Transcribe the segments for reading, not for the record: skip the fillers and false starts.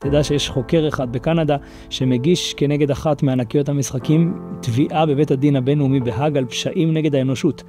תדע שיש חוקר אחד בקנדה שמגיש כנגד אחת מענקיות המשחקים תביעה בבית הדין הבינלאומי בהאג על פשעים נגד האנושות.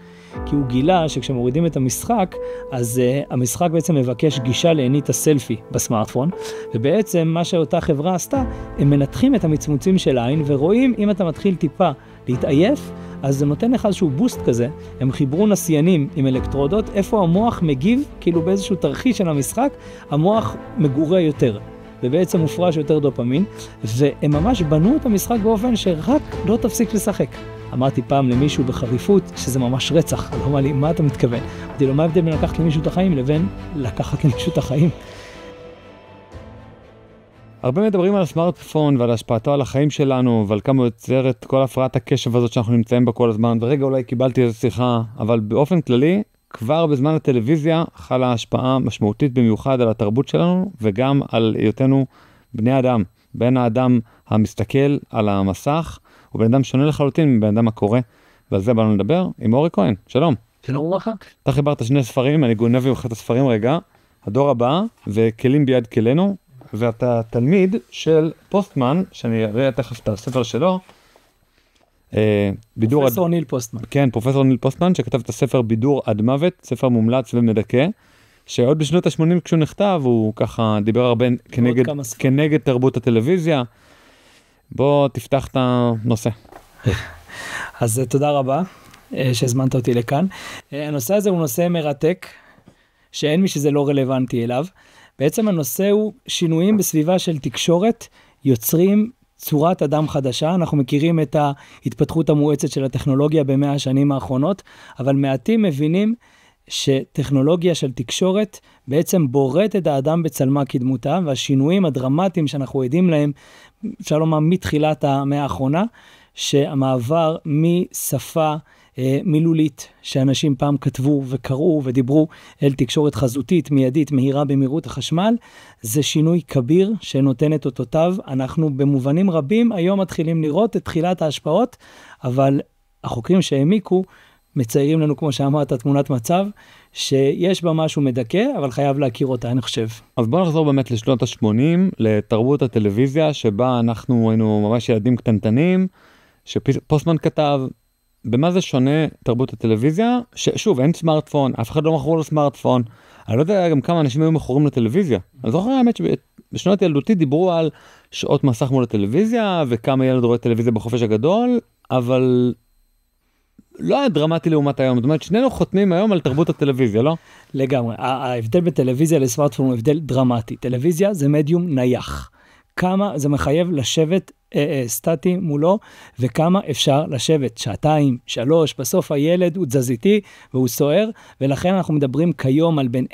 כי הוא גילה שכשמורידים את המשחק, אז המשחק בעצם מבקש גישה לעינית הסלפי בסמארטפון, ובעצם מה שאותה חברה עשתה, הם מנתחים את המצמוצים של העין, ורואים אם אתה מתחיל טיפה להתעייף, אז זה נותן לך איזשהו בוסט כזה, הם חיברו נסיינים עם אלקטרודות, איפה המוח מגיב, כאילו באיזשהו תרחיש של המשחק, המוח מגורה יותר, ובעצם מופרש יותר דופמין, והם ממש בנו את המשחק באופן שרק לא תפסיק לשחק. אמרתי פעם למישהו בחריפות שזה ממש רצח, הוא אמר לי, מה אתה מתכוון? אמרתי לו, מה ההבדל בין לקחת למישהו את החיים לבין לקחת למישהו את החיים? הרבה מדברים על הסמארטפון ועל השפעתו על החיים שלנו, ועל כמה יוצר את כל הפרעת הקשב הזאת שאנחנו נמצאים בה כל הזמן, ורגע אולי קיבלתי איזו שיחה, אבל באופן כללי, כבר בזמן הטלוויזיה חלה השפעה משמעותית במיוחד על התרבות שלנו, וגם על היותנו בני אדם, בין האדם המסתכל על המסך, ובן אדם שונה לחלוטין מבן אדם הקורא, ועל זה באנו לדבר עם אורי כהן. שלום. שלום לך. אתה חיברת שני ספרים, אני גונב ממך את הספרים רגע, הדור הבא וכלים ביד כלינו, ואתה תלמיד של פוסטמן, שאני אראה תכף את הספר שלו, פרופסור ניל פוסטמן. כן, פרופסור ניל פוסטמן, שכתב את הספר בידור עד מוות, ספר מומלץ ומדכא, שעוד בשנות ה-80 כשהוא נכתב, הוא ככה דיבר הרבה כנגד תרבות הטלוויזיה. בוא תפתח את הנושא. אז תודה רבה שהזמנת אותי לכאן. הנושא הזה הוא נושא מרתק, שאין מי שזה לא רלוונטי אליו. בעצם הנושא הוא שינויים בסביבה של תקשורת, יוצרים צורת אדם חדשה. אנחנו מכירים את ההתפתחות המואצת של הטכנולוגיה ב100 השנים האחרונות, אבל מעטים מבינים שטכנולוגיה של תקשורת בעצם בוראת את האדם בצלמה כדמותה, והשינויים הדרמטיים שאנחנו עדים להם, אפשר לומר מתחילת המאה האחרונה, שהמעבר משפה מילולית שאנשים פעם כתבו וקראו ודיברו אל תקשורת חזותית, מיידית, מהירה במהירות החשמל, זה שינוי כביר שנותן את אותותיו. אנחנו במובנים רבים היום מתחילים לראות את תחילת ההשפעות, אבל החוקרים שהעמיקו מציירים לנו, כמו שאמרת, תמונת מצב, שיש בה משהו מדכא, אבל חייב להכיר אותה, אני חושב. אז בוא נחזור באמת לשנות ה-80, לתרבות הטלוויזיה, שבה אנחנו היינו ממש ילדים קטנטנים, שפוסטמן כתב, במה זה שונה תרבות הטלוויזיה? ששוב, אין סמארטפון, אף אחד לא מכור לסמארטפון, אני לא יודע גם כמה אנשים היו מכורים לטלוויזיה. אני זוכר האמת שבשנות ילדותי דיברו על שעות מסך מול הטלוויזיה, וכמה ילד רואה טלוויזיה בחופש הגדול, אבל לא היה דרמטי לעומת היום. זאת אומרת, שנינו חותמים היום על תרבות הטלוויזיה, לא? לגמרי. ההבדל בטלוויזיה לסמארטפון הוא הבדל דרמטי. טלוויזיה זה מדיום נייח. כמה זה מחייב לשבת סטטי מולו, וכמה אפשר לשבת, 2, 3, בסוף הילד הוא תזזיתי והוא סוער, ולכן אנחנו מדברים כיום על בין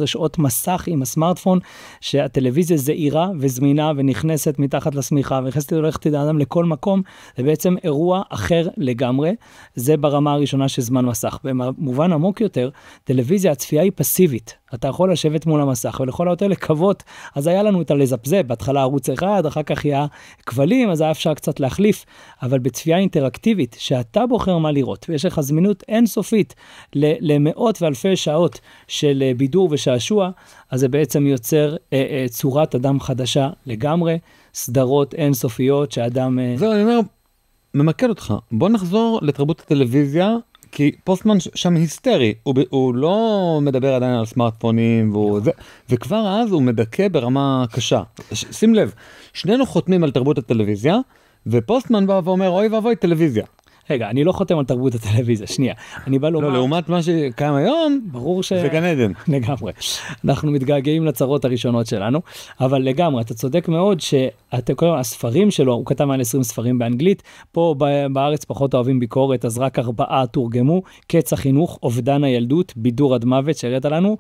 10-11 שעות מסך עם הסמארטפון, שהטלוויזיה זעירה וזמינה ונכנסת מתחת לשמיכה, ונכנסת הולכת לאדם לכל מקום, זה בעצם אירוע אחר לגמרי, זה ברמה הראשונה של זמן מסך. במובן עמוק יותר, טלוויזיה, הצפייה היא פסיבית, אתה יכול לשבת מול המסך, ולכל היותר לקוות, אז היה לנו את הלזפזפ, בהתחלה ערוץ אחד, אחר כך היה כבלים, אז היה אפשר קצת להחליף, אבל בצפייה אינטראקטיבית, שאתה בוחר מה לראות, ויש לך זמינות אינסופית למאות ואלפי שעות של בידור ושעשוע, אז זה בעצם יוצר צורת אדם חדשה לגמרי, סדרות אינסופיות שאדם... זהו, אני אומר, ממקד אותך, בוא נחזור לתרבות הטלוויזיה, כי פוסטמן שם היסטרי, הוא לא מדבר עדיין על סמארטפונים, וכבר אז הוא מדכא ברמה קשה. שים לב, שנינו חותמים על תרבות הטלוויזיה, ופוסטמן בא ואומר, אוי ואבוי, טלוויזיה. רגע, אני לא חותם על תרבות הטלוויזיה, שנייה. אני בא לומר... לא, לעומת מה שקיים היום, ברור זה גן עדן. לגמרי. אנחנו מתגעגעים לצרות הראשונות שלנו, אבל לגמרי, אתה צודק מאוד הספרים שלו, הוא כתב מעל 20 ספרים באנגלית, פה בארץ פחות אוהבים ביקורת, אז רק 4 תורגמו, קץ החינוך, אובדן הילדות, בידור עד מוות שהראית לנו,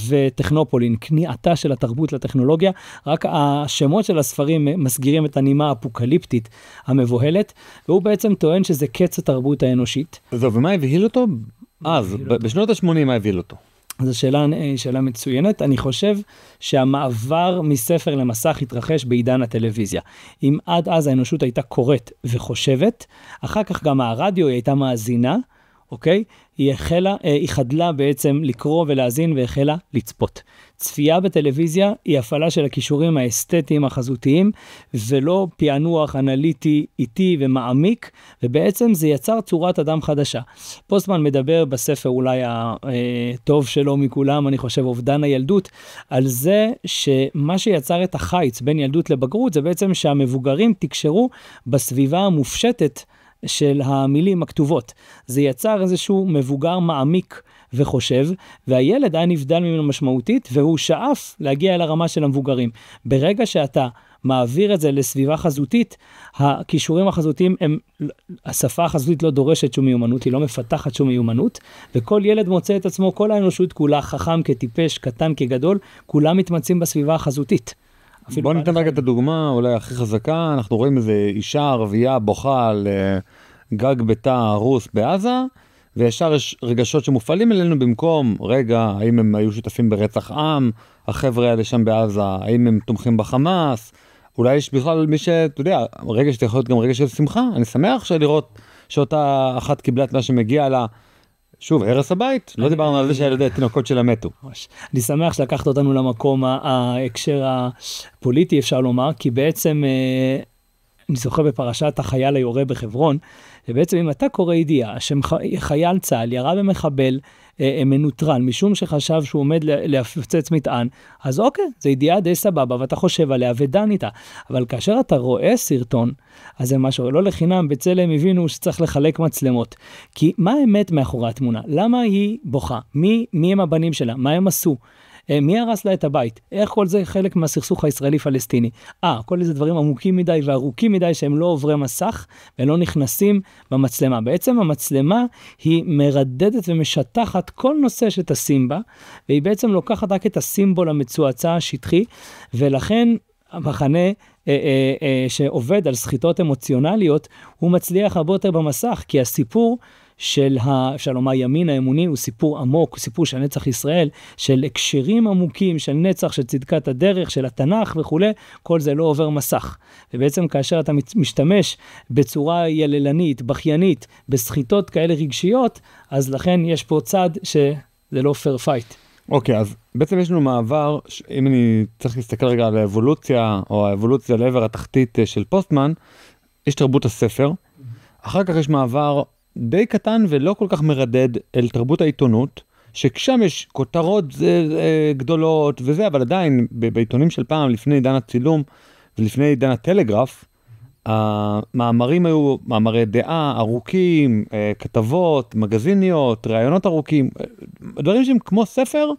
וטכנופולין, כניעתה של התרבות לטכנולוגיה, רק השמות של הספרים מסגירים את הנימה האפוקליפטית המבוהלת, והוא בעצם טוען שזה קץ התרבות האנושית. זהו, ומה הבהיל אותו? אז, בשנות ה-80 מה הבהיל אותו? זו שאלה מצוינת. אני חושב שהמעבר מספר למסך התרחש בעידן הטלוויזיה. אם עד אז האנושות הייתה קוראת וחושבת, אחר כך גם הרדיו הייתה מאזינה, אוקיי? היא חדלה בעצם לקרוא ולהזין והחלה לצפות. צפייה בטלוויזיה היא הפעלה של הכישורים האסתטיים החזותיים, ולא פענוח אנליטי איטי ומעמיק, ובעצם זה יצר צורת אדם חדשה. פוסטמן מדבר בספר אולי הטוב שלו מכולם, אני חושב אובדן הילדות, על זה שמה שיצר את החיץ בין ילדות לבגרות, זה בעצם שהמבוגרים תקשרו בסביבה המופשטת של המילים הכתובות. זה יצר איזשהו מבוגר מעמיק וחושב, והילד היה נבדל ממנו משמעותית, והוא שאף להגיע אל הרמה של המבוגרים. ברגע שאתה מעביר את זה לסביבה חזותית, הכישורים החזותיים השפה החזותית לא דורשת שום מיומנות, היא לא מפתחת שום מיומנות, וכל ילד מוצא את עצמו, כל האנושות כולה, חכם כטיפש, קטן כגדול, כולם מתמצאים בסביבה החזותית. בוא ניתן רגע את הדוגמה, אולי הכי חזקה, אנחנו רואים איזה אישה ערבייה בוכה על גג ביתה הרוס בעזה, וישר יש רגשות שמופעלים אלינו במקום, רגע, האם הם היו שותפים ברצח עם, החבר'ה האלה שם בעזה, האם הם תומכים בחמאס, אולי יש בכלל מי שאתה יודע, רגע שאתה יכול להיות גם רגע של שמחה, אני שמח לראות שאותה אחת קיבלה את מה שמגיע לה, שוב, הרס הבית, לא דיברנו על זה שהילדי התינוקות שלה מתו. אני שמח שלקחת אותנו למקום ההקשר הפוליטי, אפשר לומר, כי בעצם אני זוכר בפרשת החייל היורה בחברון, ובעצם אם אתה קורא ידיעה שחייל צה"ל ירה במחבל מנוטרל, משום שחשב שהוא עומד להפצץ מטען, אז אוקיי, זה ידיעה די סבבה, ואתה חושב עליה ודן איתה. אבל כאשר אתה רואה סרטון, אז זה משהו, לא לחינם, בצלם הבינו שצריך לחלק מצלמות. כי מה האמת מאחורי התמונה? למה היא בוכה? מי הם הבנים שלה? מה הם עשו? מי הרס לה את הבית? איך כל זה חלק מהסכסוך הישראלי-פלסטיני? כל איזה דברים עמוקים מדי וארוכים מדי שהם לא עוברי מסך ולא נכנסים במצלמה. בעצם המצלמה היא מרדדת ומשטחת כל נושא שתשים בה, והיא בעצם לוקחת רק את הסימבול המצועצע השטחי, ולכן המחנה שעובד על סחיטות אמוציונליות, הוא מצליח הרבה יותר במסך, כי הסיפור של אפשר לומר ימין האמוני הוא סיפור עמוק, הוא סיפור של נצח ישראל, של הקשרים עמוקים, של נצח, של צדקת הדרך, של התנ"ך וכו', כל זה לא עובר מסך. ובעצם כאשר אתה משתמש בצורה יללנית, בכיינית, בסחיטות כאלה רגשיות, אז לכן יש פה צד שזה לא פייר פייט. אוקיי, אז בעצם יש לנו מעבר, אם אני צריך להסתכל רגע על האבולוציה, או האבולוציה לעבר התחתית של פוסטמן, יש תרבות הספר, אחר כך יש מעבר די קטן ולא כל כך מרדד אל תרבות העיתונות, ששם יש כותרות גדולות וזה, אבל עדיין בעיתונים של פעם, לפני עידן הצילום ולפני עידן הטלגרף, המאמרים היו מאמרי דעה ארוכים, כתבות, מגזיניות, ראיונות ארוכים, דברים שהם כמו ספר,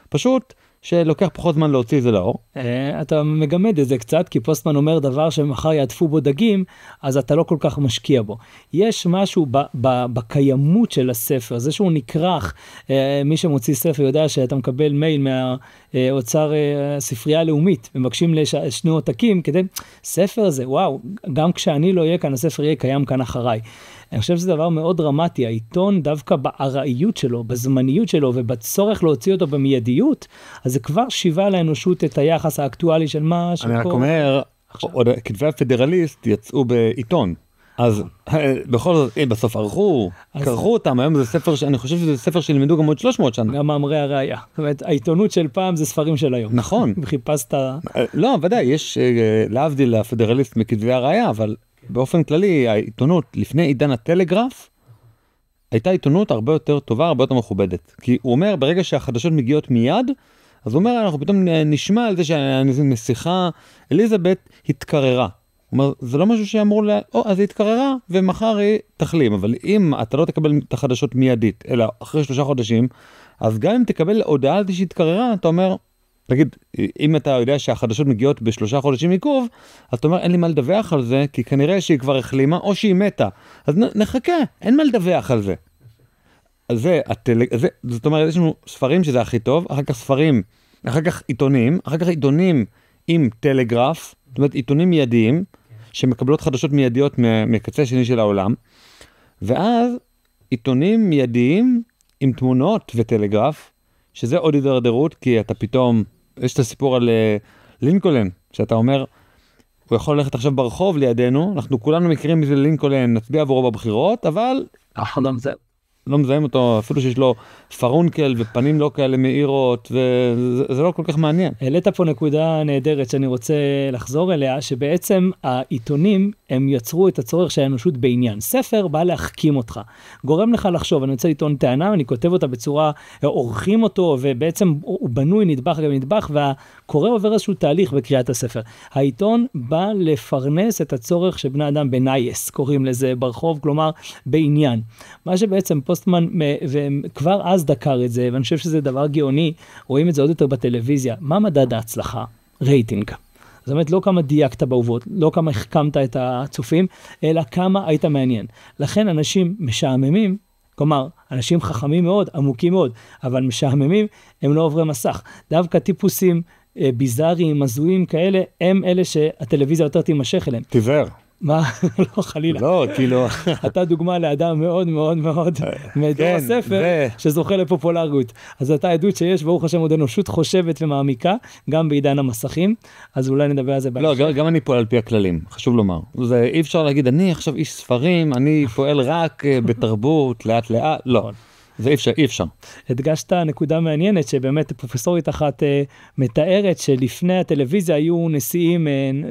פשוט שלוקח פחות זמן להוציא את זה לאור. אתה מגמד את זה קצת, כי פוסטמן אומר דבר שמחר יעטפו בו דגים, אז אתה לא כל כך משקיע בו. יש משהו בקיימות של הספר, זה שהוא נקרח, מי שמוציא ספר יודע שאתה מקבל מייל מהאוצר ספרייה הלאומית, ומבקשים לשני עותקים, כדי, ספר הזה, וואו, גם כשאני לא אהיה כאן, הספר יהיה קיים כאן אחריי. אני חושב שזה דבר מאוד דרמטי, העיתון דווקא בארעיות שלו, בזמניות שלו, ובצורך להוציא אותו במיידיות, אז זה כבר שיבה לאנושות את היחס האקטואלי של מה אני רק אומר, עוד כתבי הפדרליסט יצאו בעיתון, אז בכל זאת, בסוף ערכו, קרחו אותם, היום זה ספר, אני חושב שזה ספר שלמדו גם עוד 300 שנה. גם מאמרי הראייה, זאת אומרת, העיתונות של פעם זה ספרים של היום. נכון. וחיפשת... לא, ודאי, יש להבדיל הפדרליסט מכתבי הראייה, אבל באופן כללי, העיתונות לפני עידן הטלגרף, הייתה עיתונות הרבה יותר טובה, הרבה יותר מכובדת. כי הוא אומר, ברגע שהחדשות מגיעות מיד, אז הוא אומר, אנחנו פתאום נשמע על זה שהנסיכה אליזבת התקררה. הוא אומר, זה לא משהו שאמור אז היא התקררה, ומחר היא תחלים. אבל אם אתה לא תקבל את החדשות מיידית, אלא אחרי 3 חודשים, אז גם אם תקבל הודעה על זה שהתקררה, אתה אומר, תגיד, אם אתה יודע שהחדשות מגיעות ב3 חודשים עיכוב, אז אתה אומר, אין לי מה לדווח על זה, כי כנראה שהיא כבר החלימה, או שהיא מתה. אז נחכה, אין מה לדווח על זה. אז זאת אומרת, יש לנו ספרים שזה הכי טוב, אחר כך ספרים, אחר כך עיתונים, אחר כך עיתונים עם טלגרף, זאת אומרת, עיתונים מיידיים, שמקבלות חדשות מיידיות מקצה שני של העולם, ואז עיתונים מיידיים עם תמונות וטלגרף, שזה עוד הידרדרות, כי אתה פתאום, יש את הסיפור על לינקולן, שאתה אומר, הוא יכול ללכת עכשיו ברחוב לידינו, אנחנו כולנו מכירים מזה לינקולן, נצביע עבורו בבחירות, אבל... לא מזהים אותו, אפילו שיש לו פרונקל ופנים לא כאלה מאירות, וזה לא כל כך מעניין. העלית פה נקודה נהדרת שאני רוצה לחזור אליה, שבעצם העיתונים הם יצרו את הצורך של האנושות בעניין. ספר בא להחכים אותך, גורם לך לחשוב, אני רוצה לטעון טענה, אני כותב אותה בצורה, עורכים אותו, ובעצם הוא בנוי נדבך גם נדבך, והקורא עובר איזשהו תהליך בקריאת הספר. העיתון בא לפרנס את הצורך של בני אדם בנייס, קוראים לזה ברחוב, כלומר בעניין. מה שבעצם פוסטמן, וכבר אז דקר את זה, ואני חושב שזה דבר גאוני, רואים את זה עוד יותר בטלוויזיה. מה מדד ההצלחה? רייטינג. זאת אומרת, לא כמה דייקת בעובות, לא כמה החכמת את הצופים, אלא כמה היית מעניין. לכן אנשים משעממים, כלומר, אנשים חכמים מאוד, עמוקים מאוד, אבל משעממים, הם לא עוברי מסך. דווקא טיפוסים ביזאריים, מזויים כאלה, הם אלה שהטלוויזיה יותר תימשך אליהם. תיזהר. מה? לא, חלילה. לא, כאילו... אתה דוגמה לאדם מאוד מאוד מאוד מדור הספר שזוכה לפופולריות. אז אתה עדות שיש, ברוך השם, עוד אנושות חושבת ומעמיקה, גם בעידן המסכים, אז אולי נדבר על זה בהמשך. לא, גם אני פועל על פי הכללים, חשוב לומר. זה אי אפשר להגיד, אני עכשיו איש ספרים, אני פועל רק בתרבות, לאט לאט, לא. זה אי אפשר. הדגשת נקודה מעניינת שבאמת פרופסורית אחת מתארת שלפני הטלוויזיה היו נשיאים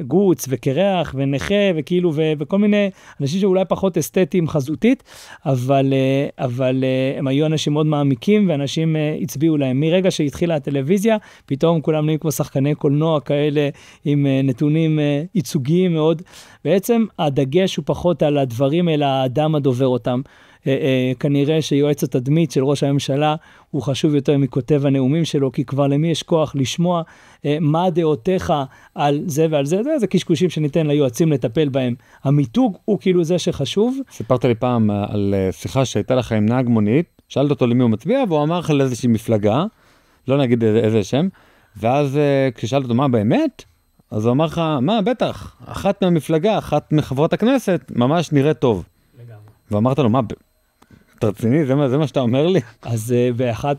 גוץ וקרח ונכה וכאילו וכל מיני אנשים שאולי פחות אסתטיים חזותית, אבל הם היו אנשים מאוד מעמיקים ואנשים הצביעו להם. מרגע שהתחילה הטלוויזיה, פתאום כולם נהיים כמו שחקני קולנוע כאלה עם נתונים ייצוגיים מאוד. בעצם הדגש הוא פחות על הדברים אלא האדם הדובר אותם. כנראה שיועץ התדמית של ראש הממשלה הוא חשוב יותר מכותב הנאומים שלו, כי כבר למי יש כוח לשמוע מה דעותיך על זה ועל זה, זה קשקושים שניתן ליועצים לטפל בהם. המיתוג הוא כאילו זה שחשוב. סיפרת לי פעם על שיחה שהייתה לך עם נהג מונית, שאלת אותו למי הוא מצביע, והוא אמר לך לאיזושהי מפלגה, לא נגיד איזה שם, ואז כששאלת אותו מה באמת, אז הוא אמר לך, מה בטח, אחת מהמפלגה, אחת מחברות הכנסת, ממש נראה טוב. לגמרי. ואמרת לו, מה תרציני, זה מה שאתה אומר לי? אז באחד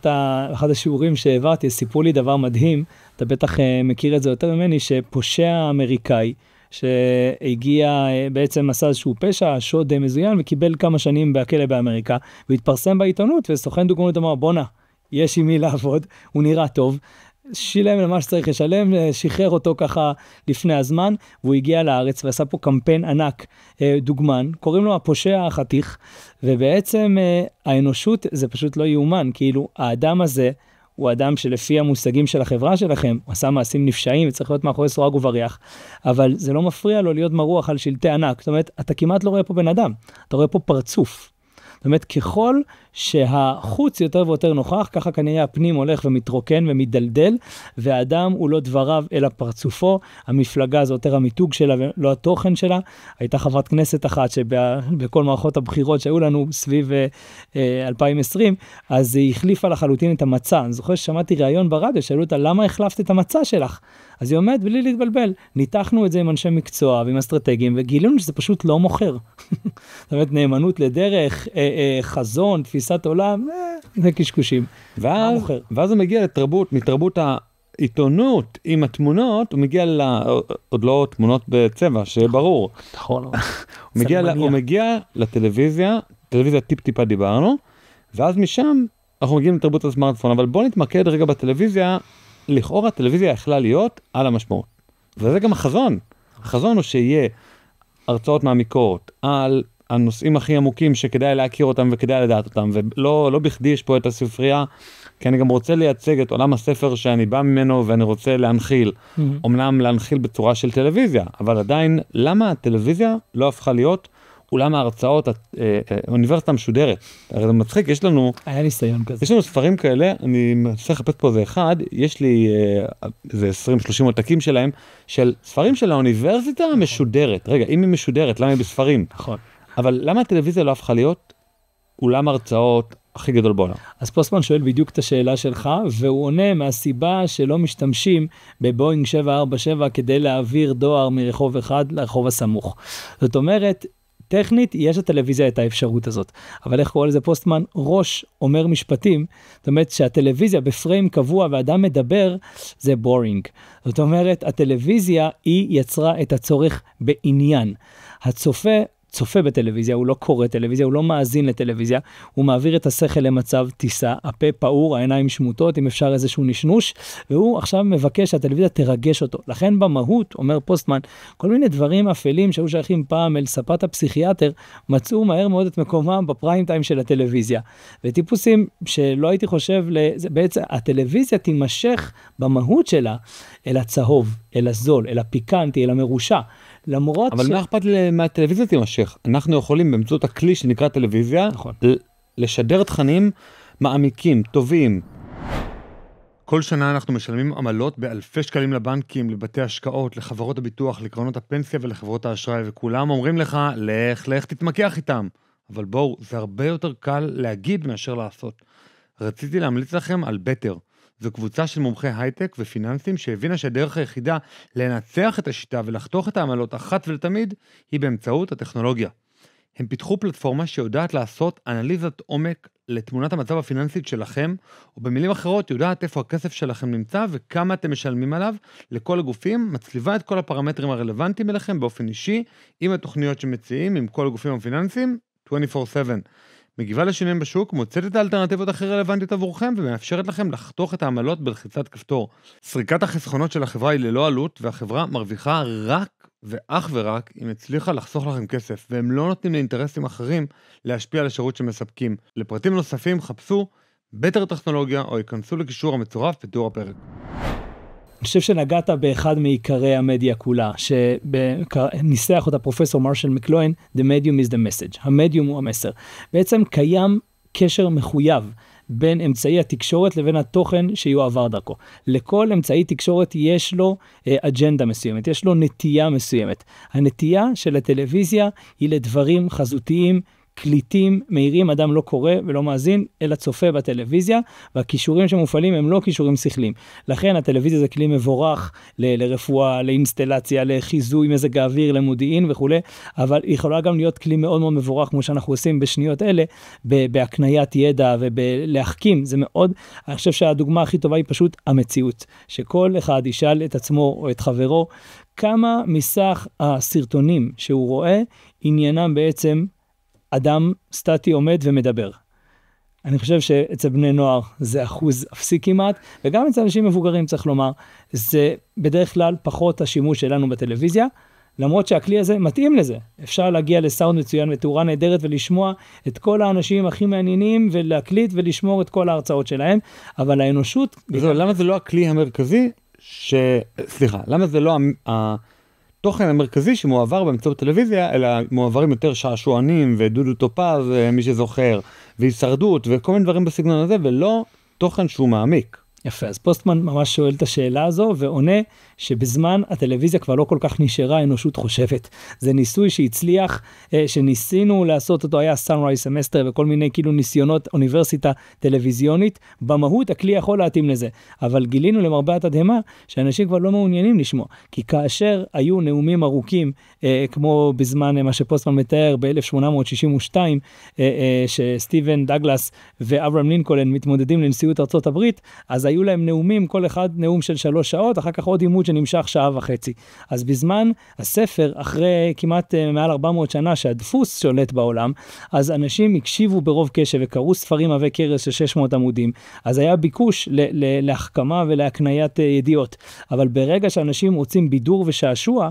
השיעורים שהעברתי, סיפרו לי דבר מדהים, אתה בטח מכיר את זה יותר ממני, שפושע אמריקאי, שהגיע, בעצם עשה איזשהו פשע, שוד מזוין, וקיבל כמה שנים בכלא באמריקה, והתפרסם בעיתונות, וסוכן דוגמנות אמר, בונה, יש עם מי לעבוד, הוא נראה טוב, שילם למה שצריך לשלם, שחרר אותו ככה לפני הזמן, והוא הגיע לארץ ועשה פה קמפיין ענק, דוגמן, קוראים לו הפושע החתיך, ובעצם האנושות זה פשוט לא יאומן, כאילו האדם הזה הוא אדם שלפי המושגים של החברה שלכם, הוא עשה מעשים נפשעים וצריך להיות מאחורי סורג ובריח, אבל זה לא מפריע לו להיות מרוח על שלטי ענק, זאת אומרת, אתה כמעט לא רואה פה בן אדם, אתה רואה פה פרצוף. זאת אומרת, ככל שהחוץ יותר ויותר נוכח, ככה כנראה הפנים הולך ומתרוקן ומתדלדל, והאדם הוא לא דבריו אלא פרצופו, המפלגה זה יותר המיתוג שלה ולא התוכן שלה. הייתה חברת כנסת אחת שבכל מערכות הבחירות שהיו לנו סביב 2020, אז היא החליפה לחלוטין את המצע. אני זוכר ששמעתי ראיון ברדיו, שאלו אותה, למה החלפת את המצע שלך? אז היא אומרת, בלי להתבלבל, ניתחנו את זה עם אנשי מקצוע ועם אסטרטגיים, וגילינו שזה פשוט לא מוכר. זאת אומרת, נאמנות לדרך, חזון, תפיסת עולם, זה קשקושים. ואז הוא מגיע לתרבות, מתרבות העיתונות עם התמונות, הוא מגיע עוד לא תמונות בצבע, שברור. הוא מגיע לטלוויזיה, טלוויזיה טיפ-טיפה דיברנו, ואז משם אנחנו מגיעים לתרבות הסמארטפון, אבל בואו נתמקד רגע בטלוויזיה, לכאורה הטלוויזיה יכלה להיות על המשמעות. וזה גם החזון. החזון הוא שיהיה הרצאות מעמיקות על הנושאים הכי עמוקים שכדאי להכיר אותם וכדאי לדעת אותם, ולא בכדי יש פה את הספרייה, כי אני גם רוצה לייצג את עולם הספר שאני בא ממנו ואני רוצה להנחיל. אמנם להנחיל בצורה של טלוויזיה, אבל עדיין למה הטלוויזיה לא הפכה להיות אולם ההרצאות, האוניברסיטה משודרת. הרי זה מצחיק, יש לנו... היה ניסיון כזה. יש לנו ספרים כאלה, אני מנסה לחפש פה זה אחד, יש לי איזה 20-30 עותקים שלהם, של ספרים של האוניברסיטה המשודרת. רגע, אם היא משודרת, למה היא בספרים? נכון. אבל למה הטלוויזיה לא הפכה להיות אולם ההרצאות הכי גדול בעולם? אז פוסטמן שואל בדיוק את השאלה שלך, והוא עונה מהסיבה שלא משתמשים בבואינג 747 כדי להעביר דואר מרחוב אחד לרחוב הסמוך. זאת אומרת, טכנית, יש לטלוויזיה את האפשרות הזאת. אבל איך קורא לזה פוסטמן? ראש אומר משפטים, זאת אומרת שהטלוויזיה בפריים קבוע ואדם מדבר, זה בורינג. זאת אומרת, הטלוויזיה היא יצרה את הצורך בעניין. הצופה צופה בטלוויזיה, הוא לא קורא טלוויזיה, הוא לא מאזין לטלוויזיה, הוא מעביר את השכל למצב טיסה, הפה פעור, העיניים שמוטות, אם אפשר איזשהו נשנוש, והוא עכשיו מבקש שהטלוויזיה תרגש אותו. לכן במהות, אומר פוסטמן, כל מיני דברים אפלים שהיו שייכים פעם אל ספת הפסיכיאטר, מצאו מהר מאוד את מקומם בפריים טיים של הטלוויזיה. וטיפוסים שלא הייתי חושב, בעצם הטלוויזיה תימשך במהות שלה אל הצהוב, אל הזול, אל הפיקנטי, אל המרושע. למרות אבל מה אכפת לי מהטלוויזיה תימשך? אנחנו יכולים באמצעות הכלי שנקרא טלוויזיה, נכון. לשדר תכנים מעמיקים, טובים. כל שנה אנחנו משלמים עמלות באלפי שקלים לבנקים, לבתי השקעות, לחברות הביטוח, לקרנות הפנסיה ולחברות האשראי, וכולם אומרים לך, לך תתמקח איתם. אבל בואו, זה הרבה יותר קל להגיד מאשר לעשות. רציתי להמליץ לכם על בטר. זו קבוצה של מומחי הייטק ופיננסים שהבינה שהדרך היחידה לנצח את השיטה ולחתוך את העמלות אחת ולתמיד היא באמצעות הטכנולוגיה. הם פיתחו פלטפורמה שיודעת לעשות אנליזת עומק לתמונת המצב הפיננסית שלכם, ובמילים אחרות יודעת איפה הכסף שלכם נמצא וכמה אתם משלמים עליו לכל הגופים, מצליבה את כל הפרמטרים הרלוונטיים אליכם באופן אישי, עם התוכניות שמציעים, עם כל הגופים הפיננסיים, 24/7. מגיבה לשינויים בשוק, מוצאת את האלטרנטיבות הכי רלוונטיות עבורכם, ומאפשרת לכם לחתוך את העמלות בלחיצת כפתור. סריקת החסכונות של החברה היא ללא עלות, והחברה מרוויחה רק ואך ורק אם הצליחה לחסוך לכם כסף, והם לא נותנים לאינטרסים אחרים להשפיע על השירות שמספקים. לפרטים נוספים חפשו בטר טכנולוגיה, או ייכנסו לקישור המצורף בתיאור הפרק. אני חושב שנגעת באחד מעיקרי המדיה כולה, שניסח אותה פרופסור מרשל מקלוין, The medium is the message, המדיום הוא המסר. בעצם קיים קשר מחויב בין אמצעי התקשורת לבין התוכן שיועבר דרכו. לכל אמצעי תקשורת יש לו אג'נדה מסוימת, יש לו נטייה מסוימת. הנטייה של הטלוויזיה היא לדברים חזותיים, קליטים, מהירים, אדם לא קורא ולא מאזין, אלא צופה בטלוויזיה, והכישורים שמופעלים הם לא כישורים שכליים. לכן הטלוויזיה זה כלי מבורך לרפואה, לאינסטלציה, לחיזוי מזג האוויר, למודיעין וכו', אבל היא יכולה גם להיות כלי מאוד מאוד מבורך, כמו שאנחנו עושים בשניות אלה, בהקניית ידע ובלהחכים. זה מאוד, אני חושב שהדוגמה הכי טובה היא פשוט המציאות, שכל אחד ישאל את עצמו או את חברו, כמה מסך הסרטונים שהוא רואה, עניינם בעצם אדם סטטי עומד ומדבר. אני חושב שאצל בני נוער זה אחוז אפסי כמעט, וגם אצל אנשים מבוגרים צריך לומר, זה בדרך כלל פחות השימוש שלנו בטלוויזיה, למרות שהכלי הזה מתאים לזה. אפשר להגיע לסאונד מצוין ותאורה נהדרת ולשמוע את כל האנשים הכי מעניינים ולהקליט ולשמור את כל ההרצאות שלהם, אבל האנושות... למה זה לא הכלי המרכזי למה זה לא התוכן המרכזי שמועבר באמצעות טלוויזיה, אלא מועברים יותר שעשוענים ודודו טופז, מי שזוכר, והישרדות וכל מיני דברים בסגנון הזה, ולא תוכן שהוא מעמיק. יפה, אז פוסטמן ממש שואל את השאלה הזו, ועונה שבזמן הטלוויזיה כבר לא כל כך נשארה, האנושות חושבת. זה ניסוי שהצליח, שניסינו לעשות אותו, היה Sunrise Semester וכל מיני כאילו ניסיונות אוניברסיטה טלוויזיונית, במהות הכלי יכול להתאים לזה, אבל גילינו למרבה התדהמה, שאנשים כבר לא מעוניינים לשמוע, כי כאשר היו נאומים ארוכים, כמו בזמן מה שפוסטמן מתאר, ב-1862, שסטיבן דאגלס ואברהם לינקולן מתמודדים לנשיאות ארצות הברית, אז היו להם נאומים, כל אחד נאום של 3 שעות, אחר כך עוד עימות שנמשך 1.5 שעות. אז בזמן הספר, אחרי כמעט מעל 400 שנה שהדפוס שולט בעולם, אז אנשים הקשיבו ברוב קשב וקראו ספרים עבי כרס של 600 עמודים, אז היה ביקוש להחכמה ולהקניית ידיעות. אבל ברגע שאנשים רוצים בידור ושעשוע,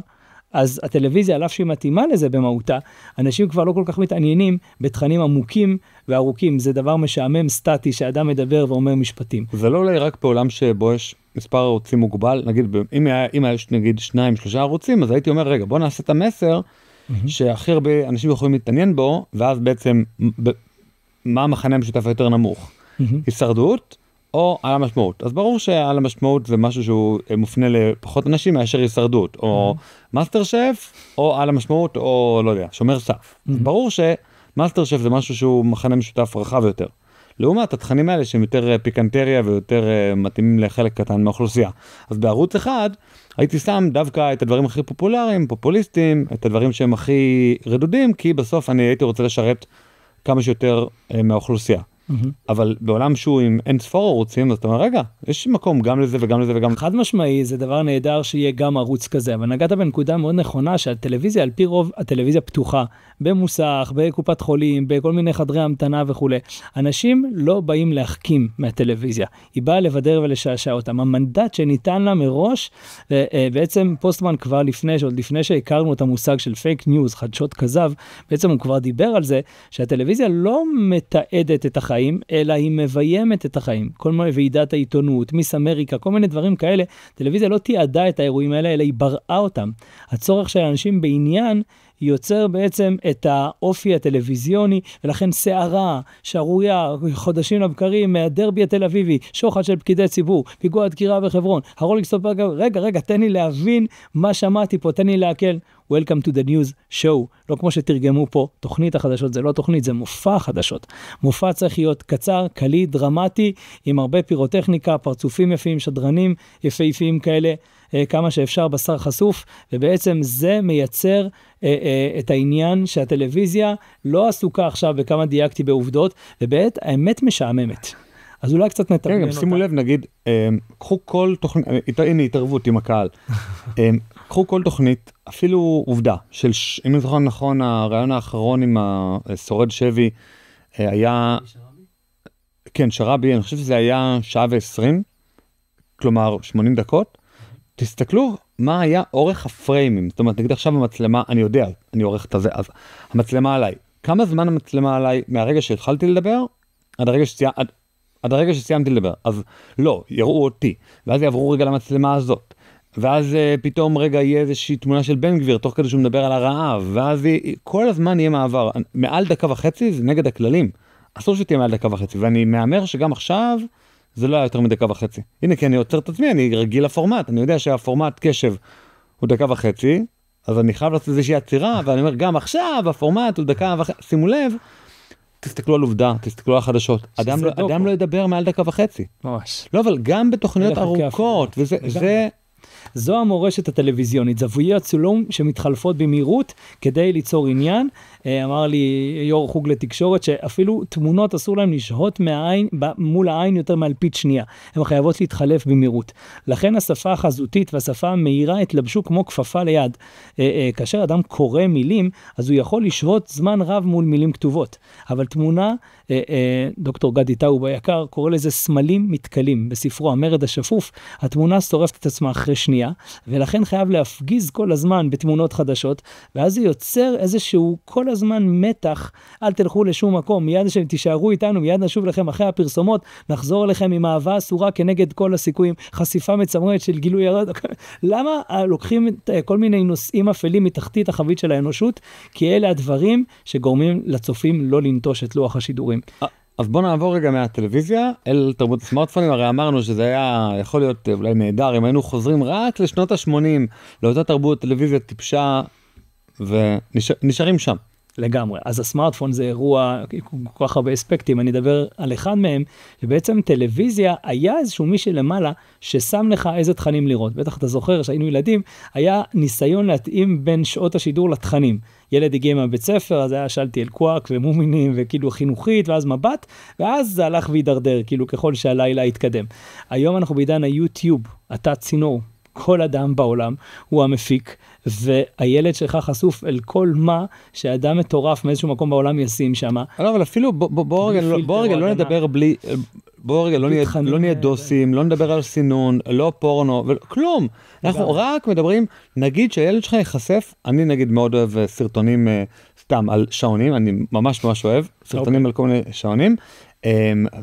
אז הטלוויזיה, על אף שהיא מתאימה לזה במהותה, אנשים כבר לא כל כך מתעניינים בתכנים עמוקים וארוכים. זה דבר משעמם סטטי שאדם מדבר ואומר משפטים. זה לא אולי רק בעולם שבו יש מספר ערוצים מוגבל, נגיד, אם יש נגיד 2-3 ערוצים, אז הייתי אומר, רגע, בוא נעשה את המסר שהכי הרבה אנשים יכולים להתעניין בו, ואז בעצם מה המחנה המשותף היותר נמוך? הישרדות או על המשמעות. אז ברור שעל המשמעות זה משהו שהוא מופנה לפחות אנשים מאשר הישרדות, או מאסטר שף, או על המשמעות, או לא יודע, שומר סף. ברור שמאסטר שף זה משהו שהוא מחנה משותף רחב יותר. לעומת התכנים האלה שהם יותר פיקנטריה ויותר מתאימים לחלק קטן מהאוכלוסייה. אז בערוץ אחד הייתי שם דווקא את הדברים הכי פופולריים, פופוליסטיים, את הדברים שהם הכי רדודים, כי בסוף אני הייתי רוצה לשרת כמה שיותר מהאוכלוסייה. אבל בעולם שהוא עם אין ספור ערוצים, אז אתה אומר, רגע, יש מקום גם לזה וגם לזה וגם... חד משמעי, זה דבר נהדר שיהיה גם ערוץ כזה, אבל נגעת בנקודה מאוד נכונה שהטלוויזיה, על פי רוב, הטלוויזיה פתוחה, במוסך, בקופת חולים, בכל מיני חדרי המתנה וכו'. אנשים לא באים להחכים מהטלוויזיה, היא באה לבדר ולשעשע אותם. המנדט שניתן לה מראש, בעצם פוסטמן כבר עוד לפני שהכרנו את המושג של פייק ניוז, חדשות כזב, בעצם הוא כבר דיבר על זה, שהטלוויזיה לא מתעדת את החיים, אלא היא מביימת את החיים. כל מיני ועידת העיתונות, מיס אמריקה, כל מיני דברים כאלה, טלוויזיה לא תיעדה את האירועים האלה, אלא היא בראה אותם. הצורך של אנשים בעניין יוצר בעצם את האופי הטלוויזיוני, ולכן שערה, שערוריה, חודשים לבקרים, מהדרבי התל אביבי, שוחד של פקידי ציבור, פיגוע דקירה בחברון, הרולינג סטון, רגע, תן לי להבין מה שמעתי פה, תן לי להקל. Welcome to the news show. לא כמו שתרגמו פה, תוכנית החדשות זה לא תוכנית, זה מופע החדשות. מופע צריך להיות קצר, קלי, דרמטי, עם הרבה פירוטכניקה, פרצופים יפים, שדרנים יפהפיים כאלה, כמה שאפשר בשר חשוף, ובעצם זה מייצר את העניין שהטלוויזיה לא עסוקה עכשיו בכמה דייקתי בעובדות, ובעת האמת משעממת. אז אולי קצת נתבן אותה. שימו לב, נגיד, קחו כל תוכנית, הנה התערבות עם הקהל, קחו כל תוכנית, אפילו עובדה, אם אני זוכר נכון, הרעיון האחרון עם השורד שבי, היה, כן, שרבי, אני חושב שזה היה 1:20, כלומר 80 דקות, תסתכלו מה היה אורך הפריימים, זאת אומרת, נגיד עכשיו המצלמה, אני יודע, אני עורך את זה, אז המצלמה עליי, כמה זמן המצלמה עליי מהרגע שהתחלתי לדבר, עד הרגע שסיימתי לדבר, אז לא, יראו אותי, ואז יעברו רגע למצלמה הזאת, ואז פתאום רגע יהיה איזושהי תמונה של בן גביר, תוך כדי שהוא מדבר על הרעב, ואז כל הזמן יהיה מעבר, מעל 1.5 דקות זה נגד הכללים, אסור שתהיה מעל 1.5 דקות, ואני מאמר שגם עכשיו, זה לא היה יותר מ1.5 דקות. הנה, כי אני עוצר את עצמי, אני רגיל לפורמט, אני יודע שהפורמט קשב הוא 1.5 דקות, אז אני חייב לעשות איזושהי עצירה, ואני אומר, גם עכשיו הפורמט הוא 1.5 דקות, שימו לב, תסתכלו על עובדה, תסתכלו על החדשות, אדם לא ידבר מעל 1.5 דקות. ממש. לא, אבל גם בתוכניות ארוכות, וזה... זו המורשת הטלוויזיונית, זוויות צילום שמתחלפות במהירות כדי ליצור עניין. אמר לי יו"ר חוג לתקשורת שאפילו תמונות אסור להם לשהות מול העין יותר מאלפית שנייה. הן חייבות להתחלף במהירות. לכן השפה החזותית והשפה המהירה התלבשו כמו כפפה ליד. כאשר אדם קורא מילים, אז הוא יכול לשהות זמן רב מול מילים כתובות. אבל תמונה, דוקטור גדי טאוב היקר, קורא לזה סמלים מתקלים. בספרו המרד השפוף, התמונה שורפת את עצמה אחרי שנייה, ולכן חייב להפגיז כל הזמן בתמונות חדשות, ואז זה יוצר איזשהו כל הזמן מתח, אל תלכו לשום מקום, מיד שתישארו איתנו, מיד נשוב לכם אחרי הפרסומות, נחזור לכם עם אהבה אסורה כנגד כל הסיכויים, חשיפה מצמררת של גילוי ירד. למה לוקחים כל מיני נושאים אפלים מתחתית החבית של האנושות? כי אלה הדברים שגורמים לצופים לא לנטוש את לוח השידורים. אז בוא נעבור רגע מהטלוויזיה אל תרבות הסמארטפונים, הרי אמרנו שזה היה יכול להיות אולי נהדר, אם היינו חוזרים רק לשנות ה-80, לאותה תרבות טלוויזיה טיפשה, ונשארים שם. לגמרי. אז הסמארטפון זה אירוע כל כך הרבה אספקטים, אני אדבר על אחד מהם, שבעצם טלוויזיה היה איזשהו מישהו למעלה ששם לך איזה תכנים לראות. בטח אתה זוכר שהיינו ילדים, היה ניסיון להתאים בין שעות השידור לתכנים. ילד הגיע מהבית ספר, אז היה שאלתי אל קואק ומומינים וכאילו חינוכית, ואז מבט, ואז זה הלך והידרדר, כאילו ככל שהלילה התקדם. היום אנחנו בעידן היוטיוב, אתה צינור. כל אדם בעולם הוא המפיק, והילד שלך חשוף אל כל מה שאדם מטורף מאיזשהו מקום בעולם ישים שם. לא, אבל אפילו בוא רגע לא נדבר בלי, בוא רגע לא נהיה דוסים, לא נדבר על סינון, לא פורנו, כלום. אנחנו רק מדברים, נגיד שהילד שלך יחשף, אני נגיד מאוד אוהב סרטונים סתם על שעונים, אני ממש אוהב סרטונים על כל מיני שעונים,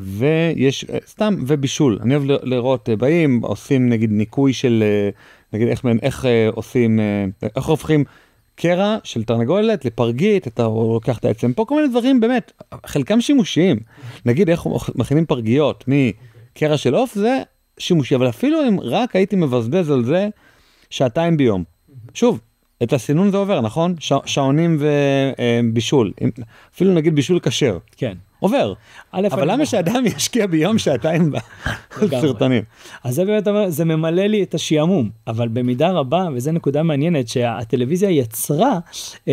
ויש סתם ובישול, אני אוהב לראות באים עושים נגיד ניקוי של נגיד איך עושים, איך הופכים קרע של תרנגולת לפרגית, אתה לוקח את העצם פה, כל מיני דברים באמת חלקם שימושיים, נגיד איך מכינים פרגיות מקרע של עוף, זה שימושי, אבל אפילו אם רק הייתי מבזבז על זה 2 שעתיים ביום, שוב את הסינון זה עובר, נכון? שעונים ובישול, אפילו נגיד בישול כשר, כן. עובר. אבל למה שאדם ישקיע ביום שעתיים בסרטונים? אז זה באמת אומר, זה ממלא לי את השיעמום, אבל במידה רבה, וזו נקודה מעניינת, שהטלוויזיה יצרה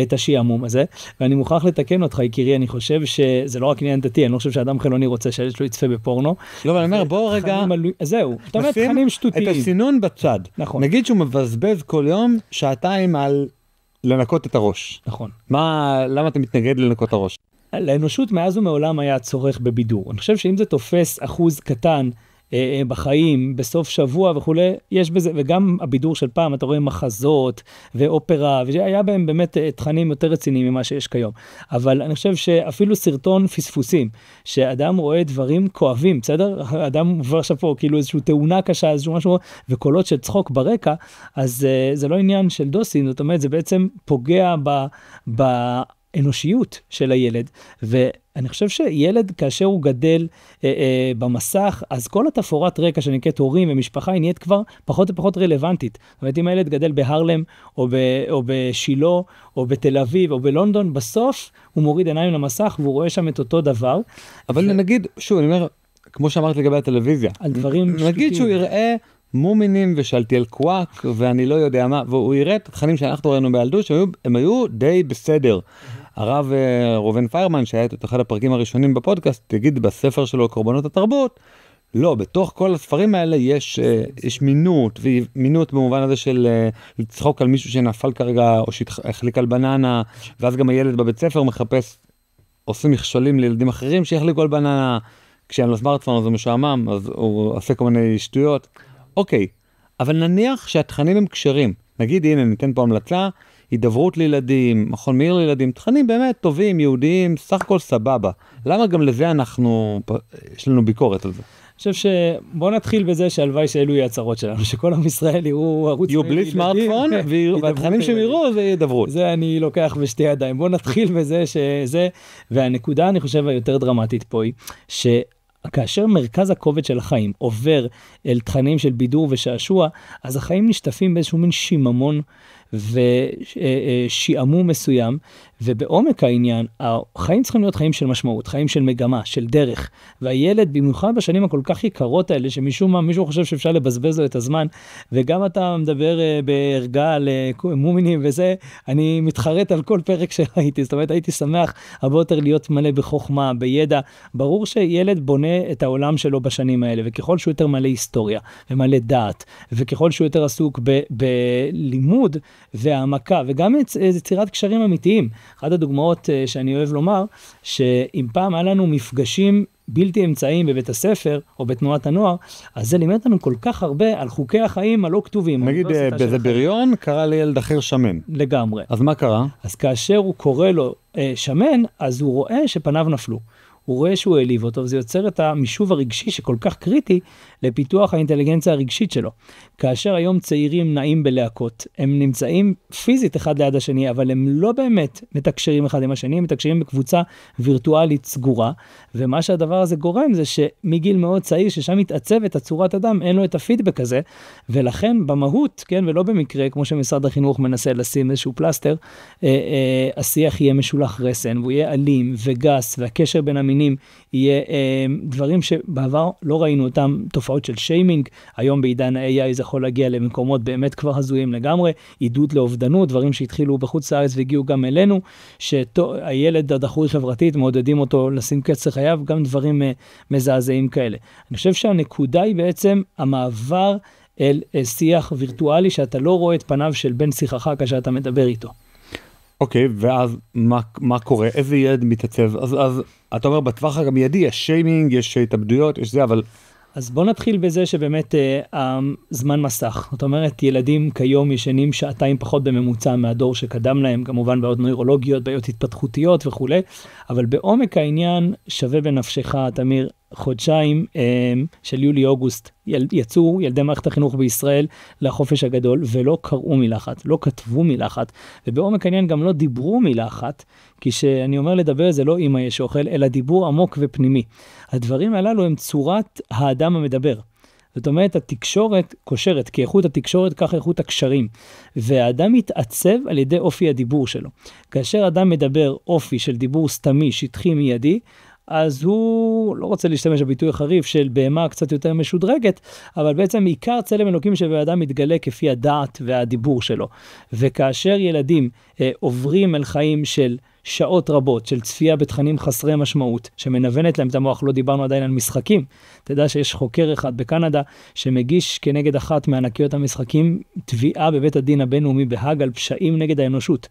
את השיעמום הזה, ואני מוכרח לתקן אותך, יקירי, אני חושב שזה לא רק עניין דתי, אני לא חושב שאדם חילוני רוצה שהילד שלו יצפה בפורנו. לא, אבל אני אומר, בוא רגע, זהו, אתה אומר, תכנים שטותיים. את הסינון בצד. נכון. נגיד שהוא מבזבז כל יום שעתיים על לנקות את הראש. נכון. למה אתה מתנגד לנקות הראש? לאנושות מאז ומעולם היה צורך בבידור. אני חושב שאם זה תופס אחוז קטן בחיים, בסוף שבוע וכולי, יש בזה, וגם הבידור של פעם, אתה רואה מחזות ואופרה, והיה בהם באמת תכנים יותר רציניים ממה שיש כיום. אבל אני חושב שאפילו סרטון פספוסים, שאדם רואה דברים כואבים, בסדר? אדם עובר עכשיו פה כאילו איזושהי תאונה קשה, איזשהו משהו, וקולות של צחוק ברקע, אז זה לא עניין של דוסים, זאת אומרת, זה בעצם פוגע אנושיות של הילד, ואני חושב שילד כאשר הוא גדל במסך, אז כל התפאורת רקע שנקראת הורים ומשפחה היא נהיית כבר פחות ופחות רלוונטית. זאת אומרת, אם הילד גדל בהרלם, או בשילה, או בתל אביב, או בלונדון, בסוף הוא מוריד עיניים למסך, והוא רואה שם את אותו דבר. אבל נגיד, שוב, אני אומר, כמו שאמרת לגבי הטלוויזיה, על דברים נגיד שהוא יראה מומינים ושלטיאל קוואק, ואני לא יודע מה, והוא יראה את התכנים שאנחנו ראינו בילדות, שהם היו די בסדר. הרב ראובן פיירמן, שהיה את אחד הפרקים הראשונים בפודקאסט, תגיד בספר שלו, קורבנות התרבות, לא, בתוך כל הספרים האלה יש מינות, ומינות במובן הזה של לצחוק על מישהו שנפל כרגע, או שהחליק על בננה, ואז גם הילד בבית ספר מחפש, עושים מכשולים לילדים אחרים שיחליקו על בננה, כשאין לו סמארטפון אז הוא משעמם, אז הוא עושה כל מיני שטויות. אוקיי, אבל נניח שהתכנים הם קשרים. נגיד, הנה, ניתן פה המלצה, הידברות לילדים, מכון מאיר לילדים, תכנים באמת טובים, יהודיים, סך הכל סבבה. למה גם לזה יש לנו ביקורת על זה? אני חושב שבוא נתחיל בזה שהלוואי שאלו יהיו הצרות שלנו, שכל עם ישראל יראו ערוץ יהיו בלי סמארטפון, והתכנים שהם יראו זה ידברות. זה אני לוקח בשתי ידיים. בוא נתחיל בזה שזה, והנקודה אני חושב היותר דרמטית פה היא, כאשר מרכז הכובד של החיים עובר אל תכנים של בידור ושעשוע, אז החיים נשטפים באיזשהו מין שיממון ושיעמום מסוים, ובעומק העניין, החיים צריכים להיות חיים של משמעות, חיים של מגמה, של דרך, והילד, במיוחד בשנים הכל כך יקרות האלה, שמשום מה מישהו חושב שאפשר לבזבז לו את הזמן, וגם אתה מדבר בהרגע על מומינים וזה, אני מתחרט על כל פרק שראיתי, זאת אומרת, הייתי שמח הרבה יותר להיות מלא בחוכמה, בידע, ברור שילד בונה את העולם שלו בשנים האלה, וככל שהוא יותר מלא היסטוריה, ומלא דעת, וככל שהוא יותר עסוק בלימוד והעמקה, וגם יצירת קשרים אמיתיים. אחת הדוגמאות שאני אוהב לומר, שאם פעם היה לנו מפגשים בלתי אמצעיים בבית הספר, או בתנועת הנוער, אז זה לימד לנו כל כך הרבה על חוקי החיים הלא כתובים. נגיד, באיזה בריון קרא לילד אחר שמן. לגמרי. אז מה קרה? אז כאשר הוא קורא לו שמן, אז הוא רואה שפניו נפלו. הוא רואה שהוא העליב אותו, וזה יוצר את המישוב הרגשי שכל כך קריטי לפיתוח האינטליגנציה הרגשית שלו. כאשר היום צעירים נעים בלהקות, הם נמצאים פיזית אחד ליד השני, אבל הם לא באמת מתקשרים אחד עם השני, הם מתקשרים בקבוצה וירטואלית סגורה, ומה שהדבר הזה גורם זה שמגיל מאוד צעיר, ששם מתעצב את הצורת אדם, אין לו את הפידבק הזה, ולכן במהות, כן, ולא במקרה, כמו שמשרד החינוך מנסה לשים איזשהו פלסטר, השיח יהיה משולח רסן, והוא יהיה אלים וגס, והקשר בין המינים יהיה דברים שבעבר לא ראינו אותם, תופעות של שיימינג, היום בעידן ה-AI זה יכול להגיע למקומות באמת כבר הזויים לגמרי, עידוד לאובדנות, דברים שהתחילו בחוץ לארץ והגיעו גם אלינו, שהילד הדחוי חברתית, מעודדים אותו לשים קץ לחייו, גם דברים מזעזעים כאלה. אני חושב שהנקודה היא בעצם המעבר אל שיח וירטואלי, שאתה לא רואה את פניו של בן שיחך כאשר אתה מדבר איתו. אוקיי, ואז מה קורה? איזה ילד מתעצב? אז אתה אומר, בטווח המיידי יש שיימינג, יש התאבדויות, יש זה, אבל... אז בוא נתחיל בזה שבאמת זמן מסך. זאת אומרת, ילדים כיום ישנים שעתיים פחות בממוצע מהדור שקדם להם, כמובן בעיות נוירולוגיות, בעיות התפתחותיות וכו'. אבל בעומק העניין שווה בנפשך, תמיר, חודשיים של יולי-אוגוסט יצאו ילדי מערכת החינוך בישראל לחופש הגדול, ולא קראו מילה אחת, לא כתבו מילה אחת, ובעומק העניין גם לא דיברו מילה אחת, כי שאני אומר לדבר זה לא אמא יש אוכל, אלא דיבור עמוק ופנימי. הדברים הללו הם צורת האדם המדבר. זאת אומרת, התקשורת קושרת, כי איכות התקשורת כך איכות הקשרים, והאדם מתעצב על ידי אופי הדיבור שלו. כאשר אדם מדבר אופי של דיבור סתמי, שטחי מיידי, אז הוא לא רוצה להשתמש בביטוי החריף של בהמה קצת יותר משודרגת, אבל בעצם עיקר צלם אלוקים שבאדם מתגלה כפי הדעת והדיבור שלו. וכאשר ילדים עוברים אל חיים של שעות רבות של צפייה בתכנים חסרי משמעות, שמנוונת להם את המוח, לא דיברנו עדיין על משחקים. תדע שיש חוקר אחד בקנדה שמגיש כנגד אחת מענקיות המשחקים תביעה בבית הדין הבינלאומי בהאג על פשעים נגד האנושות.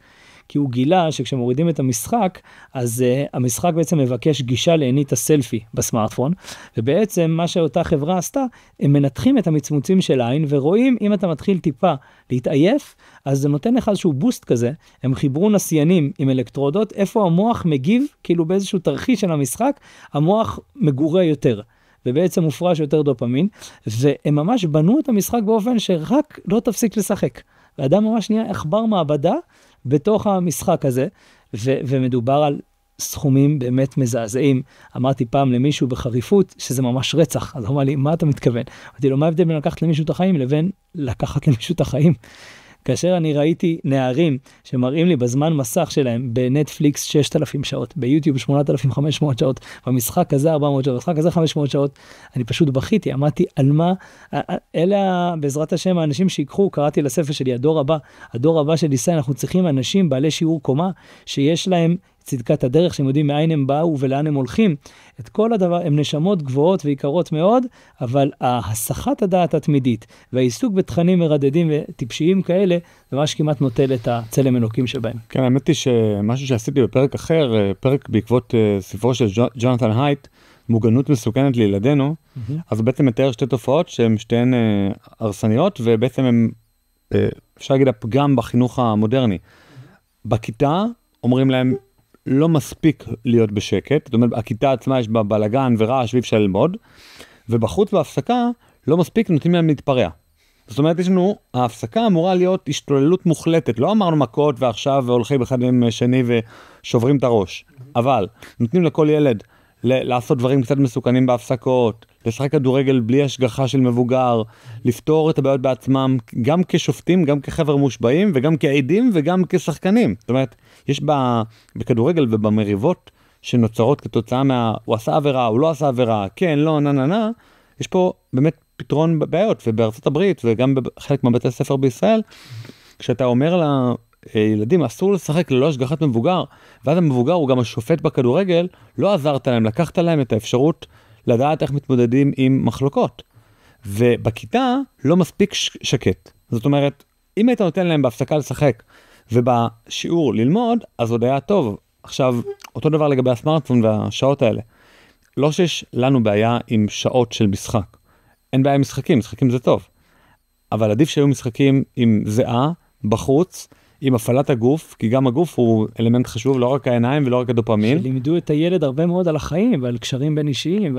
כי הוא גילה שכשמורידים את המשחק, אז המשחק בעצם מבקש גישה לעינית הסלפי בסמארטפון, ובעצם מה שאותה חברה עשתה, הם מנתחים את המצמוצים של העין, ורואים אם אתה מתחיל טיפה להתעייף, אז זה נותן לך איזשהו בוסט כזה, הם חיברו נסיינים עם אלקטרודות, איפה המוח מגיב, כאילו באיזשהו תרחיש של המשחק, המוח מגורה יותר. ובעצם מופרש יותר דופמין, והם ממש בנו את המשחק באופן שרק לא תפסיק לשחק. ואדם ממש נהיה עכבר מעבדה בתוך המשחק הזה, ומדובר על סכומים באמת מזעזעים. אמרתי פעם למישהו בחריפות שזה ממש רצח, אז הוא אמר לי, מה אתה מתכוון? אמרתי לו, מה ההבדל בין לקחת למישהו את החיים לבין לקחת למישהו את החיים? כאשר אני ראיתי נערים שמראים לי בזמן מסך שלהם בנטפליקס 6,000 שעות, ביוטיוב 8,500 שעות, במשחק הזה 400 שעות, במשחק הזה 500 שעות, אני פשוט בכיתי, אמרתי על מה, אלה בעזרת השם האנשים שיקחו, קראתי לספר שלי, הדור הבא של ישראל, אנחנו צריכים אנשים בעלי שיעור קומה, שיש להם צדקת הדרך, שהם יודעים מאין הם באו ולאן הם הולכים. את כל הדבר, הם נשמות גבוהות ויקרות מאוד, אבל ההסחת הדעת התמידית, והעיסוק בתכנים מרדדים וטיפשיים כאלה, זה ממש כמעט נוטל את הצלם אלוקים שבהם. כן, האמת היא שמשהו שעשיתי בפרק אחר, פרק בעקבות ספרו של ג'ונתן הייט, מוגנות מסוכנת לילדינו, אז הוא בעצם מתאר שתי תופעות שהן שתיהן הרסניות, ובעצם הם, אפשר להגיד, הפגם בחינוך המודרני. בכיתה אומרים להם, לא מספיק להיות בשקט, זאת אומרת, הכיתה עצמה יש בה בלגן ורעש ואי אפשר ללמוד, ובחוץ בהפסקה לא מספיק נותנים להם להתפרע. זאת אומרת, יש לנו, ההפסקה אמורה להיות השתוללות מוחלטת, לא אמרנו מכות ועכשיו והולכים אחד עם שני ושוברים את הראש, אבל נותנים לכל ילד לעשות דברים קצת מסוכנים בהפסקות, לשחק כדורגל בלי השגחה של מבוגר, לפתור את הבעיות בעצמם, גם כשופטים, גם כחבר מושבעים, וגם כעדים וגם כשחקנים. זאת אומרת, יש בכדורגל ובמריבות שנוצרות כתוצאה הוא עשה עבירה, הוא לא עשה עבירה, כן, לא, נה, יש פה באמת פתרון בעיות, ובארצות הברית, וגם בחלק מהבתי הספר בישראל, כשאתה אומר ילדים, אסור לשחק ללא השגחת מבוגר, ואז המבוגר הוא גם השופט בכדורגל, לא עזרת להם, לקחת להם את האפשרות לדעת איך מתמודדים עם מחלוקות. ובכיתה לא מספיק שקט. זאת אומרת, אם היית נותן להם בהפסקה לשחק, ובשיעור ללמוד, אז עוד היה טוב. עכשיו, אותו דבר לגבי הסמארטפון והשעות האלה. לא שיש לנו בעיה עם שעות של משחק. אין בעיה עם משחקים, משחקים זה טוב. אבל עדיף שהיו משחקים עם זהה, בחוץ, עם הפעלת הגוף, כי גם הגוף הוא אלמנט חשוב, לא רק העיניים ולא רק הדופמין. שלימדו את הילד הרבה מאוד על החיים, ועל קשרים בין אישיים,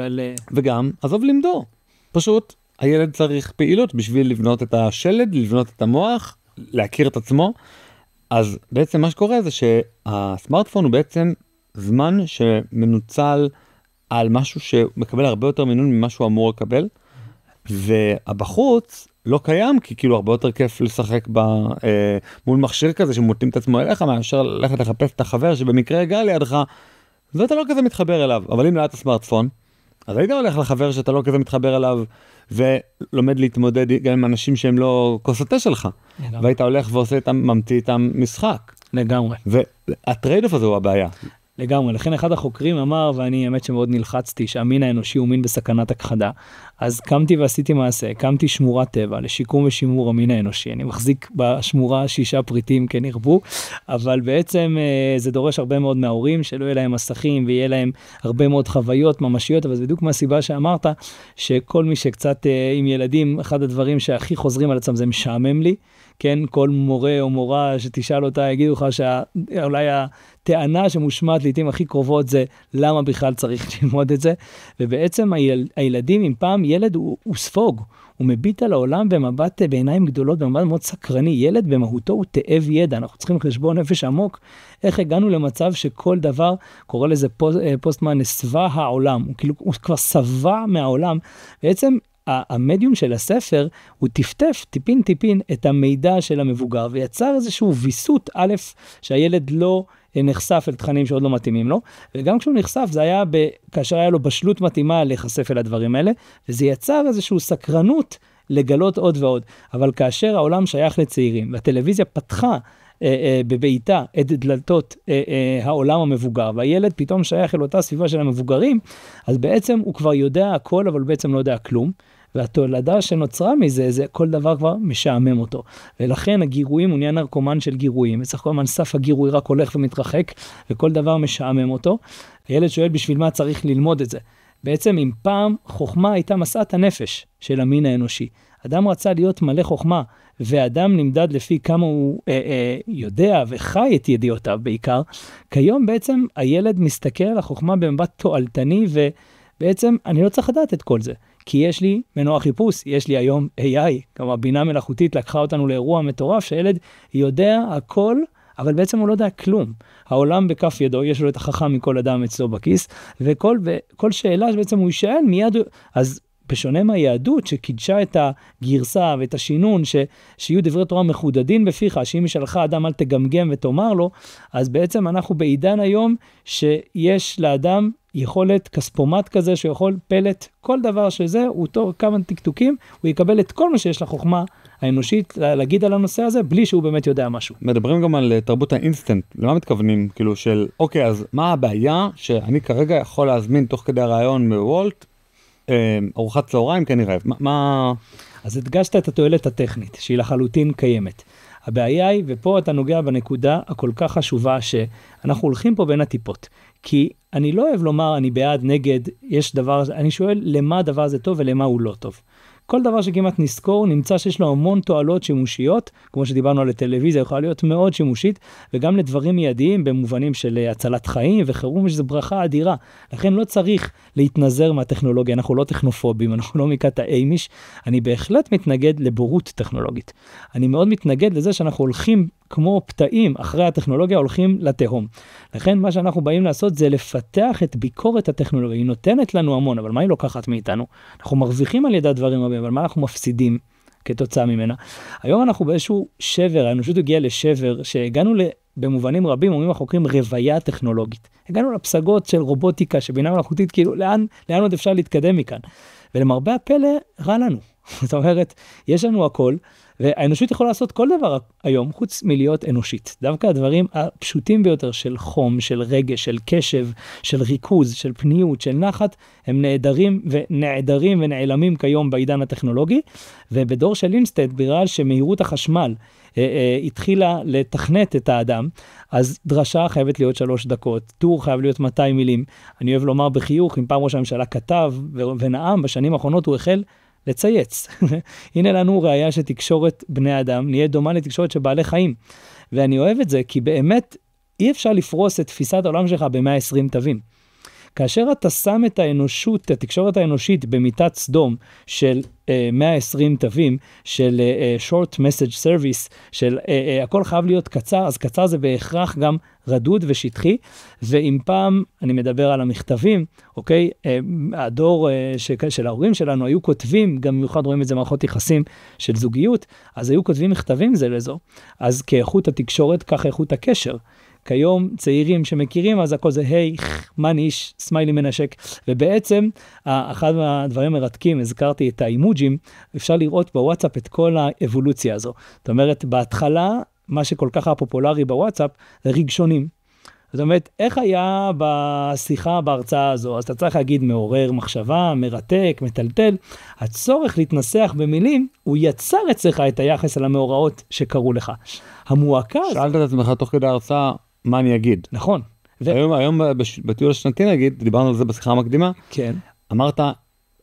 וגם, עזוב לימדו. פשוט, הילד צריך פעילות בשביל לבנות את השלד, לבנות את המוח, להכיר את עצמו. אז בעצם מה שקורה זה שהסמארטפון הוא בעצם זמן שמנוצל על משהו שמקבל הרבה יותר מינון ממה שהוא אמור לקבל, והבחוץ לא קיים, כי כאילו הרבה יותר כיף לשחק מול מכשיר כזה שמותים את עצמו אליך, מאשר ללכת לחפש את החבר שבמקרה הגע לידך, ואתה לא כזה מתחבר אליו. אבל אם לא היה את הסמארטפון, אז היית הולך לחבר שאתה לא כזה מתחבר אליו, ולומד להתמודד גם עם אנשים שהם לא כוסתה שלך, והיית הולך ועושה איתם, ממציא איתם משחק. לגמרי. והטרייד-אוף הזה הוא הבעיה. לגמרי, לכן אחד החוקרים אמר, ואני האמת שמאוד נלחצתי, שהמין האנושי הוא מין בסכנת הכחדה, אז קמתי ועשיתי מעשה, הקמתי שמורת טבע לשיקום ושימור המין האנושי, אני מחזיק בשמורה 6 פריטים כן ירבו, אבל בעצם זה דורש הרבה מאוד מההורים, שלא יהיה להם מסכים ויהיה להם הרבה מאוד חוויות ממשיות, אבל זה בדיוק מהסיבה שאמרת, שכל מי שקצת עם ילדים, אחד הדברים שהכי חוזרים על עצמם זה משעמם לי, כן, כל מורה או מורה שתשאל אותה, יגידו לך שאולי הטענה שמושמעת לעתים הכי קרובות זה למה בכלל צריך ללמוד את זה, ובעצם הילדים, אם פעם ילד הוא ספוג, הוא מביט על העולם במבט בעיניים גדולות, במבט מאוד סקרני, ילד במהותו הוא תאב ידע, אנחנו צריכים חשבון נפש עמוק, איך הגענו למצב שכל דבר, קורא לזה פוסטמן, נסווה העולם, הוא כבר שבע מהעולם, בעצם המדיום של הספר הוא טפטף טיפין את המידע של המבוגר ויצר איזשהו ויסות א' שהילד לא נחשף אל תכנים שעוד לא מתאימים לו, וגם כשהוא נחשף זה היה כאשר היה לו בשלות מתאימה להיחשף אל הדברים האלה, וזה יצר איזושהי סקרנות לגלות עוד ועוד. אבל כאשר העולם שייך לצעירים, והטלוויזיה פתחה בביתה את דלתות העולם המבוגר, והילד פתאום שייך אל אותה סביבה של המבוגרים, אז בעצם הוא כבר יודע הכל, אבל בעצם לא יודע כלום, והתולדה שנוצרה מזה, זה כל דבר כבר משעמם אותו. ולכן הגירויים, הוא נהיה נרקומן של גירויים, וצריך כל הזמן סף הגירוי רק הולך ומתרחק, וכל דבר משעמם אותו. הילד שואל בשביל מה צריך ללמוד את זה. בעצם אם פעם חוכמה הייתה משאת הנפש של המין האנושי, אדם רצה להיות מלא חוכמה, ואדם נמדד לפי כמה הוא יודע וחי את ידיעותיו בעיקר, כיום בעצם הילד מסתכל על החוכמה במבט תועלתני, ובעצם אני לא צריך לדעת את כל זה, כי יש לי מנוע חיפוש, יש לי היום AI, כלומר בינה מלאכותית לקחה אותנו לאירוע מטורף, שהילד יודע הכל, אבל בעצם הוא לא יודע כלום. העולם בכף ידו, יש לו את החכם מכל אדם אצלו בכיס, וכל שאלה שבעצם הוא יישאל מיד, אז בשונה מהיהדות שקידשה את הגרסה ואת השינון, שיהיו דברי תורה מחודדים בפיך, שאם ישאלך אדם אל תגמגם ותאמר לו, אז בעצם אנחנו בעידן היום שיש לאדם יכולת כספומט כזה, שיכול פלט כל דבר שזה, הוא תוך כמה טקטוקים, הוא יקבל את כל מה שיש לחוכמה האנושית להגיד על הנושא הזה, בלי שהוא באמת יודע משהו. מדברים גם על תרבות האינסטנט, למה מתכוונים? כאילו של, אוקיי, אז מה הבעיה שאני כרגע יכול להזמין תוך כדי הרעיון מוולט, ארוחת צהריים כנראה, מה? אז הדגשת את התועלת הטכנית, שהיא לחלוטין קיימת. הבעיה היא, ופה אתה נוגע בנקודה הכל כך חשובה, שאנחנו הולכים פה בין הטיפות. כי אני לא אוהב לומר, אני בעד, נגד, יש דבר, אני שואל למה הדבר הזה טוב ולמה הוא לא טוב. כל דבר שכמעט נזכור, נמצא שיש לו המון תועלות שימושיות, כמו שדיברנו על הטלוויזיה, יכולה להיות מאוד שימושית, וגם לדברים מיידיים, במובנים של הצלת חיים וחירום, שזו ברכה אדירה. לכן לא צריך להתנזר מהטכנולוגיה, אנחנו לא טכנופובים, אנחנו לא מכת האמיש, אני בהחלט מתנגד לבורות טכנולוגית. אני מאוד מתנגד לזה שאנחנו הולכים כמו פתאים אחרי הטכנולוגיה, הולכים לתהום. לכן מה שאנחנו באים לעשות זה לפתח את ביקורת הטכנולוגיה. היא נותנת לנו המון, אבל מה היא לוקחת מאיתנו? אנחנו מרוויחים על ידי הדברים רבים, אבל מה אנחנו מפסידים כתוצאה ממנה? היום אנחנו באיזשהו שבר, האנושות הגיעה לשבר, שהגענו במובנים רבים, אומרים החוקרים, רוויה טכנולוגית. הגענו לפסגות של רובוטיקה, שבינה מלאכותית, כאילו לאן עוד אפשר להתקדם מכאן? ולמרבה הפלא, רע לנו. זאת אומרת, יש לנו הכל, והאנושית יכולה לעשות כל דבר היום, חוץ מלהיות אנושית. דווקא הדברים הפשוטים ביותר של חום, של רגש, של קשב, של ריכוז, של פניות, של נחת, הם נעדרים ונעלמים כיום בעידן הטכנולוגי, ובדור של אינסטנט, בגלל שמהירות החשמל התחילה לתכנת את האדם, אז דרשה חייבת להיות 3 דקות, טור חייב להיות 200 מילים. אני אוהב לומר בחיוך, אם פעם ראש הממשלה כתב ונאם, בשנים האחרונות הוא החל לצייץ. הנה לנו ראיה שתקשורת בני אדם נהיה דומה לתקשורת של בעלי חיים. ואני אוהב את זה כי באמת אי אפשר לפרוס את תפיסת העולם שלך ב-120 תווים. כאשר אתה שם את האנושות, התקשורת האנושית במיטת סדום של 120 תווים, של short message service, של הכל חייב להיות קצר, אז קצר זה בהכרח גם רדוד ושטחי, ואם פעם אני מדבר על המכתבים, אוקיי, הדור של ההורים שלנו היו כותבים, גם במיוחד רואים את זה מערכות יחסים של זוגיות, אז היו כותבים מכתבים זה לזו, אז כאיכות התקשורת, כך איכות הקשר. כיום צעירים שמכירים, אז הכל זה, היי, מניש, סמיילי מנשק, ובעצם, אחד מהדברים מרתקים, הזכרתי את האימוג'ים, אפשר לראות בוואטסאפ את כל האבולוציה הזו. זאת אומרת, בהתחלה, מה שכל כך הפופולרי בוואטסאפ, זה רגשונים. זאת אומרת, איך היה בשיחה, בהרצאה הזו? אז אתה צריך להגיד מעורר מחשבה, מרתק, מטלטל. הצורך להתנסח במילים, הוא יצר אצלך את היחס על המאורעות שקרו לך. המועקה... שאלת את עצמך תוך כדי ההרצאה, מה אני אגיד? נכון. היום בטיול השנתי נגיד, דיברנו על זה בשיחה המקדימה, כן. אמרת,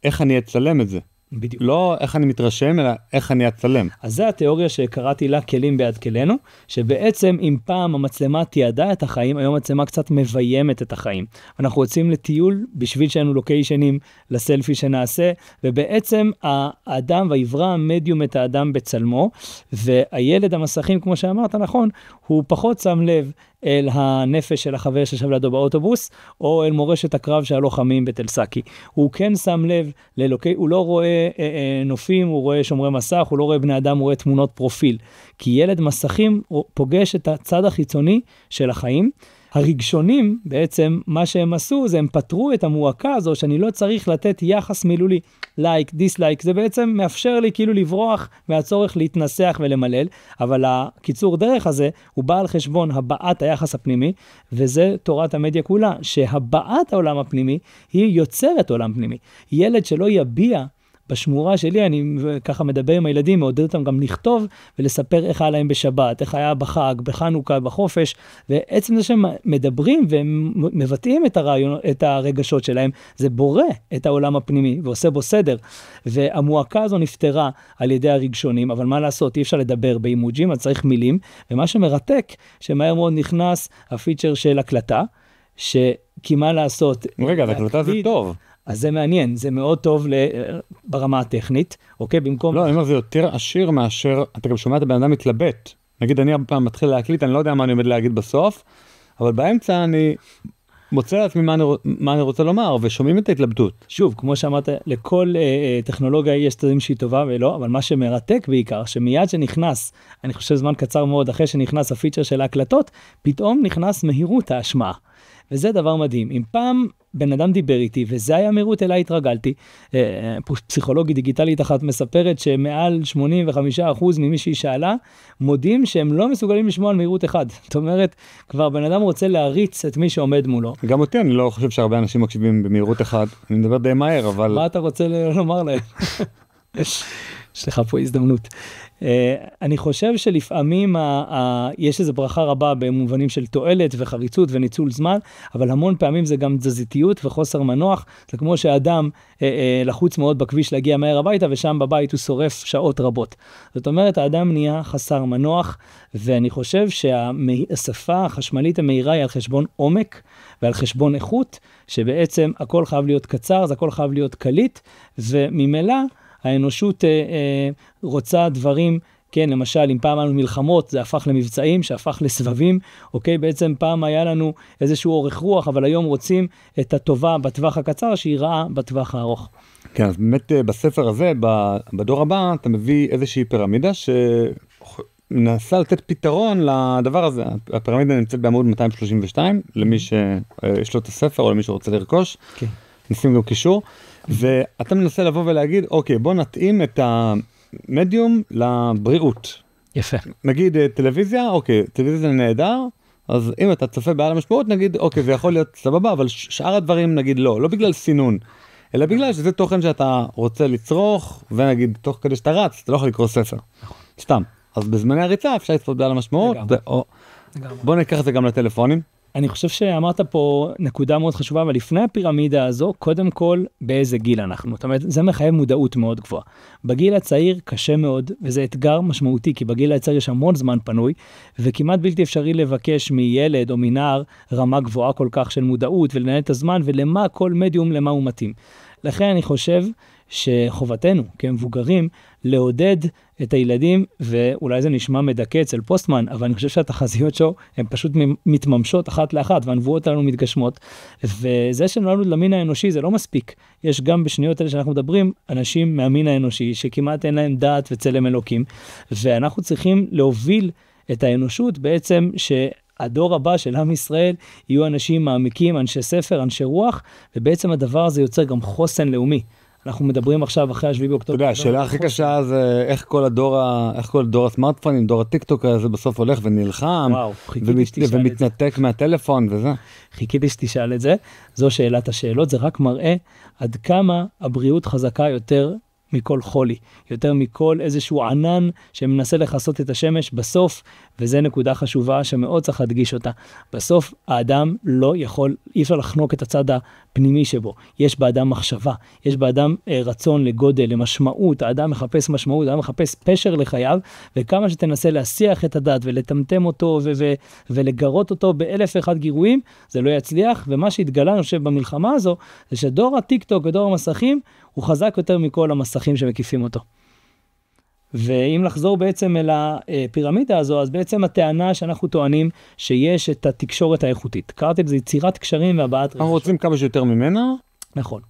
איך אני אצלם את זה? בדיוק. לא איך אני מתרשם, אלא איך אני אצלם. אז זה התיאוריה שקראתי לה כלים ביד כלינו, שבעצם אם פעם המצלמה תיעדה את החיים, היום המצלמה קצת מביימת את החיים. אנחנו רוצים לטיול בשביל שאנו לוקיישנים לסלפי שנעשה, ובעצם האדם ויברא המדיום את האדם בצלמו, והילד המסכים, כמו שאמרת, נכון, הוא פחות שם לב אל הנפש של החבר שישב לידו באוטובוס, או אל מורשת הקרב של הלוחמים בתל סאקי. הוא כן שם לב הוא לא רואה נופים, הוא רואה שומרי מסך, הוא לא רואה בני אדם, הוא רואה תמונות פרופיל. כי ילד מסכים פוגש את הצד החיצוני של החיים, הרגשונים, בעצם, מה שהם עשו, זה הם פתרו את המועקה הזו, שאני לא צריך לתת יחס מילולי, לייק, דיסלייק, זה בעצם מאפשר לי כאילו לברוח מהצורך להתנסח ולמלל, אבל הקיצור דרך הזה, הוא בא על חשבון הבעת היחס הפנימי, וזה תורת המדיה כולה, שהבעת העולם הפנימי, היא יוצרת עולם פנימי. ילד שלא יביע, בשמורה שלי, אני ככה מדבר עם הילדים, מעודד אותם גם לכתוב ולספר איך היה להם בשבת, איך היה בחג, בחנוכה, בחופש, ועצם זה שהם מדברים ומבטאים את הרגשות שלהם, זה בורא את העולם הפנימי ועושה בו סדר. והמועקה הזו נפתרה על ידי הרגשונים, אבל מה לעשות? אי אפשר לדבר באימוג'ים, אז צריך מילים, ומה שמרתק, שמהר מאוד נכנס הפיצ'ר של הקלטה, כי מה לעשות? רגע, הקלטה זה טוב. אז זה מעניין, זה מאוד טוב ברמה הטכנית, אוקיי? במקום... לא, אני אומר, זה יותר עשיר מאשר, אתה גם שומע את הבן אדם מתלבט. נגיד, אני הרבה פעם מתחיל להקליט, אני לא יודע מה אני עומד להגיד בסוף, אבל באמצע אני מוצא לעצמי מה אני רוצה לומר, ושומעים את ההתלבטות. שוב, כמו שאמרת, לכל טכנולוגיה יש צדדים שהיא טובה ולא, אבל מה שמרתק בעיקר, שמיד שנכנס, אני חושב זמן קצר מאוד אחרי שנכנס הפיצ'ר של ההקלטות, פתאום נכנס מהירות ההשמעה. וזה דבר מדהים. אם פעם בן אדם דיבר איתי, וזה היה מהירות אליי התרגלתי, פסיכולוגית דיגיטלית אחת מספרת שמעל 85% ממי שהיא שאלה, מודים שהם לא מסוגלים לשמוע על מהירות אחד. זאת אומרת, כבר בן אדם רוצה להריץ את מי שעומד מולו. גם אותי, אני לא חושב שהרבה אנשים מקשיבים במהירות אחד. אני מדבר די מהר, אבל... מה אתה רוצה לומר להם? יש לך פה הזדמנות. אני חושב שלפעמים יש איזו ברכה רבה במובנים של תועלת וחריצות וניצול זמן, אבל המון פעמים זה גם תזזיתיות וחוסר מנוח. זה כמו שאדם לחוץ מאוד בכביש להגיע מהר הביתה, ושם בבית הוא שורף שעות רבות. זאת אומרת, האדם נהיה חסר מנוח, ואני חושב שהשפה החשמלית המהירה היא על חשבון עומק ועל חשבון איכות, שבעצם הכל חייב להיות קצר, זה הכל חייב להיות קליט, וממילא האנושות רוצה דברים, כן, למשל, אם פעם לנו מלחמות, זה הפך למבצעים, שהפך לסבבים, אוקיי? בעצם פעם היה לנו איזשהו אורך רוח, אבל היום רוצים את הטובה בטווח הקצר, שהיא רעה בטווח הארוך. כן, אז באמת בספר הזה, בדור הבא, אתה מביא איזושהי פירמידה שמנסה לתת פתרון לדבר הזה. הפירמידה נמצאת בעמוד 232, למי שיש לו את הספר, או למי שרוצה לרכוש. כן. נשים גם קישור. ואתה מנסה לבוא ולהגיד, אוקיי, בוא נתאים את המדיום לבריאות. יפה. נגיד טלוויזיה, אוקיי, טלוויזיה זה נהדר, אז אם אתה צופה בעל המשמעות, נגיד, אוקיי, זה יכול להיות סבבה, אבל שאר הדברים נגיד לא בגלל סינון, אלא בגלל שזה תוכן שאתה רוצה לצרוך, ונגיד, תוך כדי שאתה רץ, אתה לא יכול לקרוא ספר. סתם. אז בזמני הריצה אפשר לצפות בעל המשמעות, בוא ניקח את זה גם לטלפונים. אני חושב שאמרת פה נקודה מאוד חשובה, אבל לפני הפירמידה הזו, קודם כל, באיזה גיל אנחנו. זאת אומרת, זה מחייב מודעות מאוד גבוהה. בגיל הצעיר קשה מאוד, וזה אתגר משמעותי, כי בגיל הצעיר יש המון זמן פנוי, וכמעט בלתי אפשרי לבקש מילד או מנער רמה גבוהה כל כך של מודעות, ולנהל את הזמן, ולמה כל מדיום, למה הוא מתאים. לכן אני חושב שחובתנו כמבוגרים לעודד את הילדים, ואולי זה נשמע מדכא אצל פוסטמן, אבל אני חושב שהתחזיות שלו הן פשוט מתממשות אחת לאחת, והנבואות עלינו מתגשמות, וזה שנולדנו למין האנושי זה לא מספיק. יש גם בשניות האלה שאנחנו מדברים, אנשים מהמין האנושי שכמעט אין להם דעת וצלם אלוקים, ואנחנו צריכים להוביל את האנושות בעצם הדור הבא של עם ישראל יהיו אנשים מעמיקים, אנשי ספר, אנשי רוח, ובעצם הדבר הזה יוצר גם חוסן לאומי. אנחנו מדברים עכשיו אחרי השביעי באוקטובר. אתה יודע, השאלה הכי קשה זה איך כל דור הסמארטפונים, דור הטיקטוק הזה בסוף הולך ונלחם, ומתנתק מהטלפון וזה. חיכיתי שתשאל את זה, זו שאלת השאלות, זה רק מראה עד כמה הבריאות חזקה יותר מכל חולי, יותר מכל איזשהו ענן שמנסה לחסות את השמש בסוף, וזה נקודה חשובה שמאוד צריך להדגיש אותה. בסוף האדם לא יכול, אי אפשר לחנוק את הצד הפנימי שבו. יש באדם מחשבה, יש באדם רצון לגודל, למשמעות, האדם מחפש משמעות, האדם מחפש פשר לחייו, וכמה שתנסה להסיח את הדעת ולטמטם אותו ולגרות אותו באלף ואחד גירויים, זה לא יצליח, ומה שהתגלה, אני חושב, במלחמה הזו, זה שדור הטיק-טוק ודור המסכים, הוא חזק יותר מכל המסכים שמקיפים אותו. ואם לחזור בעצם אל הפירמידה הזו, אז בעצם הטענה שאנחנו טוענים שיש את התקשורת האיכותית. קראתי לזה יצירת קשרים והבעת רגשות. אנחנו רוצים כמה שיותר ממנה. נכון.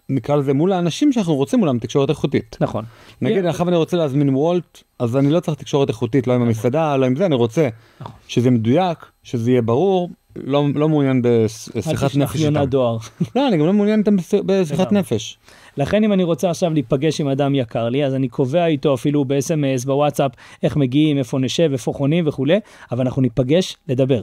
נקרא לזה מול האנשים שאנחנו רוצים מולם תקשורת איכותית. נכון. נגיד, עכשיו אני רוצה להזמין וולט, אז אני לא צריך תקשורת איכותית, לא עם המסעדה, לא עם זה, אני רוצה שזה מדויק, שזה יהיה ברור, לא מעוניין בשיחת נפש איתם. דואר. לא, אני גם לא מעוניין איתם בשיחת נפש. לכן אם אני רוצה עכשיו להיפגש עם אדם יקר לי, אז אני קובע איתו אפילו ב-SMS, בוואטסאפ, איך מגיעים, איפה נשב, איפה חונים וכו', אבל אנחנו ניפגש לדבר.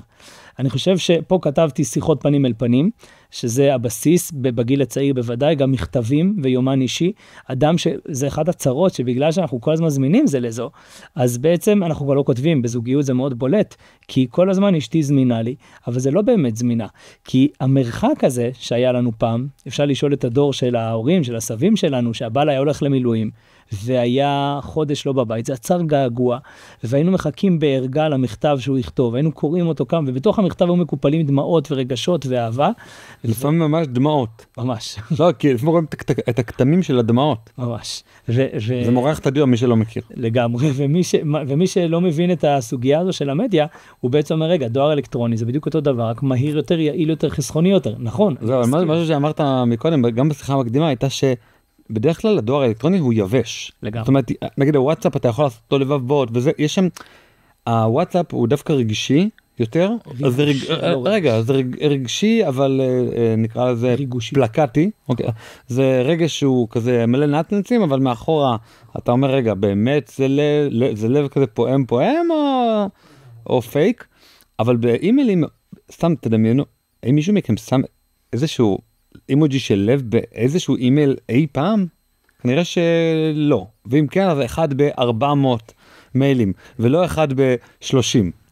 אני חושב שפה כתבתי שיחות פנים אל פנים, שזה הבסיס, בגיל הצעיר בוודאי, גם מכתבים ויומן אישי, אדם שזה אחד הצרות, שבגלל שאנחנו כל הזמן זמינים זה לזו, אז בעצם אנחנו כבר לא כותבים, בזוגיות זה מאוד בולט, כי כל הזמן אשתי זמינה לי, אבל זה לא באמת זמינה, כי המרחק הזה שהיה לנו פעם, אפשר לשאול את הדור של ההורים, של הסבים שלנו, שהבעל היה הולך למילואים, והיה חודש לא בבית, זה עצר געגוע, והיינו מחכים בהרגע למכתב שהוא יכתוב, היינו קוראים אותו כאן, ובתוך המכתב היו מקופלים דמעות ורגשות ואהבה. לפעמים ממש דמעות. ממש. לא, כי לפעמים רואים את הכתמים של הדמעות. ממש. זה מורח את הדיו, מי שלא מכיר. לגמרי, ומי שלא מבין את הסוגיה הזו של המדיה, הוא בעצם אומר, רגע, דואר אלקטרוני, זה בדיוק אותו דבר, רק מהיר יותר, יעיל יותר, חסכוני יותר, נכון. זהו, משהו שאמרת מקודם, גם בשיחה המקדימה, הייתה בדרך כלל הדואר האלקטרוני הוא יבש. לגמרי. זאת אומרת, נגיד הוואטסאפ אתה יכול לעשות אותו לבבות, וזה, יש שם, הוואטסאפ הוא דווקא רגשי יותר, זה רגשי, אבל נקרא לזה פלקטי, זה רגש שהוא כזה מלא נצנצים, אבל מאחורה אתה אומר, רגע, באמת זה לב כזה פועם או פייק, אבל באימיילים, סתם תדמיינו, האם מישהו מכם שם איזשהו אימוג'י של לב באיזשהו אימייל אי פעם? כנראה שלא. ואם כן, אז אחד ב-400 מיילים, ולא אחד ב-30.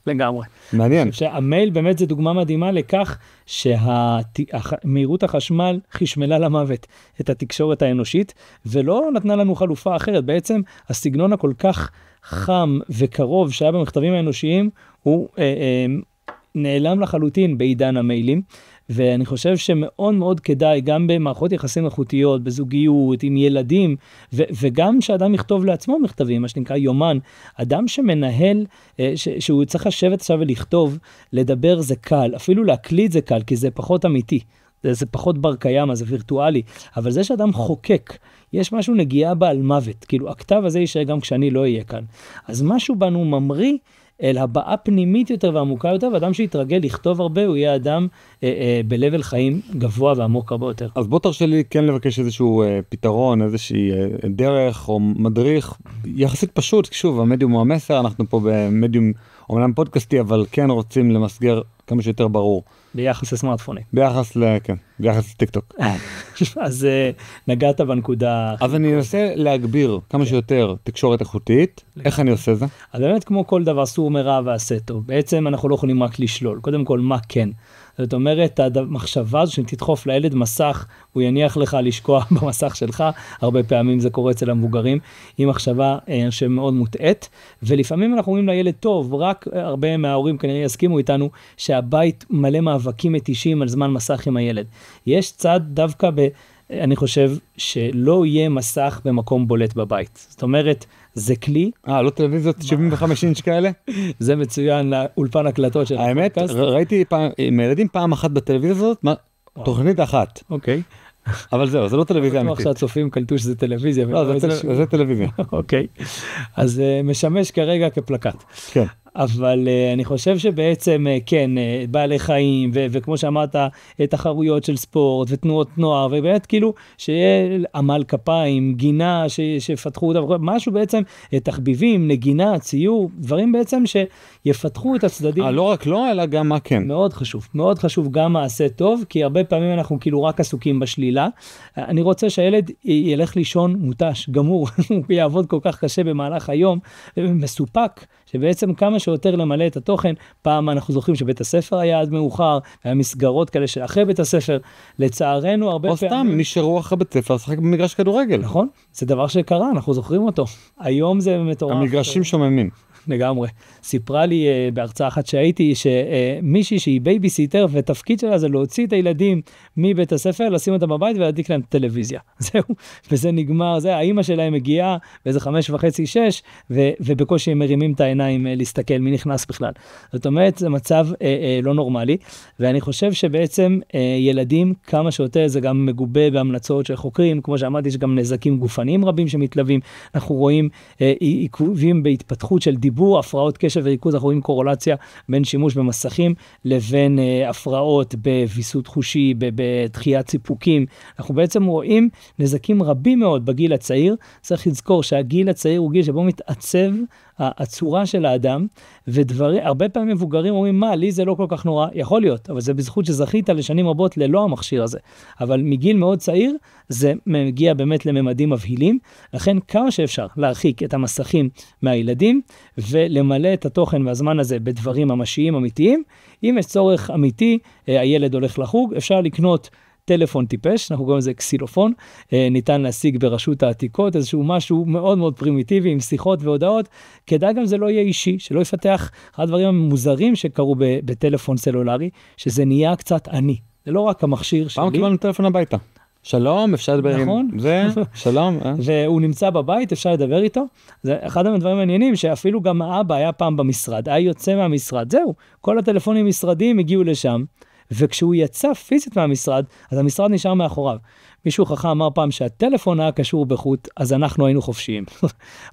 לגמרי. מעניין. שהמייל באמת זה דוגמה מדהימה לכך שמהירות החשמל חשמלה למוות את התקשורת האנושית, ולא נתנה לנו חלופה אחרת. בעצם הסגנון הכל כך חם וקרוב שהיה במכתבים האנושיים, הוא נעלם לחלוטין בעידן המיילים. ואני חושב שמאוד מאוד כדאי, גם במערכות יחסים איכותיות, בזוגיות, עם ילדים, וגם שאדם יכתוב לעצמו מכתבים, מה שנקרא יומן, אדם שמנהל, שהוא צריך לשבת עכשיו ולכתוב, לדבר זה קל, אפילו להקליט זה קל, כי זה פחות אמיתי, זה פחות בר קיימא, זה וירטואלי, אבל זה שאדם חוקק, יש משהו נגיעה בה על מוות, כאילו הכתב הזה יישאר גם כשאני לא אהיה כאן. אז משהו בנו ממריא, אל הבאה פנימית יותר ועמוקה יותר, ואדם שיתרגל לכתוב הרבה, הוא יהיה אדם בלבל חיים גבוה ועמוק הרבה יותר. אז בוא תרשה לי כן לבקש איזשהו פתרון, איזושהי דרך או מדריך, יחסית פשוט, שוב, המדיום הוא המסר, אנחנו פה במדיום אומנם פודקאסטי, אבל כן רוצים למסגר כמה שיותר ברור. ביחס לסמארטפונים. ביחס לטיקטוק. אז נגעת בנקודה. אז אני אנסה להגביר כמה שיותר תקשורת איכותית. איך אני עושה זה? אז באמת כמו כל דבר, סור מרע ועשה טוב. בעצם אנחנו לא יכולים רק לשלול. קודם כל, מה כן? זאת אומרת, המחשבה הזו שתדחוף לילד מסך, הוא יניח לך לשקוע במסך שלך, הרבה פעמים זה קורה אצל המבוגרים, היא מחשבה שמאוד מוטעת, ולפעמים אנחנו אומרים לילד טוב, רק הרבה מההורים כנראה יסכימו איתנו, שהבית מלא מאבקים מתישים על זמן מסך עם הילד. יש צד דווקא אני חושב שלא יהיה מסך במקום בולט בבית. זאת אומרת, זה כלי. לא טלוויזיות 75 אינץ' כאלה? זה מצוין לאולפן הקלטות של האמת, ראיתי עם ילדים פעם אחת בטלוויזיה הזאת, תוכנית אחת. אוקיי. אבל זהו, זה לא טלוויזיה אמיתית. עכשיו צופים קלטו שזה טלוויזיה. לא, זה טלוויזיה. אוקיי. אז משמש כרגע כפלקט. כן. אבל אני חושב שבעצם, כן, בעלי חיים, וכמו שאמרת, תחרויות של ספורט, ותנועות נוער, ובאמת כאילו, שיהיה עמל כפיים, גינה, שפתחו משהו בעצם, תחביבים, נגינה, ציור, דברים בעצם שיפתחו את הצדדים. לא רק לא, אלא גם מה כן. מאוד חשוב. מאוד חשוב גם מעשה טוב, כי הרבה פעמים אנחנו כאילו רק עסוקים בשלילה. אני רוצה שהילד ילך לישון מוטש, גמור, הוא יעבוד כל כך קשה במהלך היום, מסופק, שבעצם כמה שיותר למלא את התוכן, פעם אנחנו זוכרים שבית הספר היה עד מאוחר, היה מסגרות כאלה שאחרי בית הספר, לצערנו הרבה פעמים. או סתם, נשארו אחרי בית הספר, שחק במגרש כדורגל. נכון, זה דבר שקרה, אנחנו זוכרים אותו. היום זה מטורף. המגרשים שוממים. לגמרי. סיפרה לי בהרצאה אחת שהייתי, שמישהי שהיא בייביסיטר, ותפקיד שלה זה להוציא את הילדים מבית הספר, לשים אותם בבית ולהדליק להם טלוויזיה. זהו, וזה נגמר, זה, האמא שלהם מגיעה באיזה 5:30-6, ובקושי הם מרימים את העיניים להסתכל מי נכנס בכלל. זאת אומרת, זה מצב לא נורמלי, ואני חושב שבעצם ילדים, כמה שיותר, זה גם מגובה בהמלצות של חוקרים, כמו שאמרתי, יש גם נזקים גופניים רבים שמתלווים, אנחנו רואים עיכובים בהתפתחות של דיבור, הפרעות קשב וריכוז, אנחנו רואים קורולציה בין שימוש במסכים לבין הפרעות בוויסות חושי, בדחיית סיפוקים. אנחנו בעצם רואים נזקים רבים מאוד בגיל הצעיר. צריך לזכור שהגיל הצעיר הוא גיל שבו מתעצב הצורה של האדם, הרבה פעמים מבוגרים אומרים, מה, לי זה לא כל כך נורא, יכול להיות, אבל זה בזכות שזכית לשנים רבות ללא המכשיר הזה. אבל מגיל מאוד צעיר, זה מגיע באמת לממדים מבהילים, לכן כמה שאפשר להרחיק את המסכים מהילדים, ולמלא את התוכן והזמן הזה בדברים ממשיים אמיתיים. אם יש צורך אמיתי, הילד הולך לחוג, אפשר לקנות טלפון טיפש, אנחנו קוראים לזה קסילופון, ניתן להשיג ברשות העתיקות, איזשהו משהו מאוד מאוד פרימיטיבי, עם שיחות והודעות, כדאי גם זה לא יהיה אישי, שלא יפתח אחד הדברים המוזרים שקרו בטלפון סלולרי, שזה נהיה קצת אני, זה לא רק המכשיר שלי. פעם קיבלנו טלפון הביתה. שלום, אפשר לדבר נכון. עם זה, שלום. והוא נמצא בבית, אפשר לדבר איתו. זה אחד הדברים מעניינים, שאפילו גם האבא היה פעם במשרד, היה יוצא מהמשרד, זהו, כל הטלפונים משרדיים הגיעו לשם, וכשהוא יצא פיזית מהמשרד, אז המשרד נשאר מאחוריו. מישהו חכם אמר פעם שהטלפון היה קשור בחוט, אז אנחנו היינו חופשיים.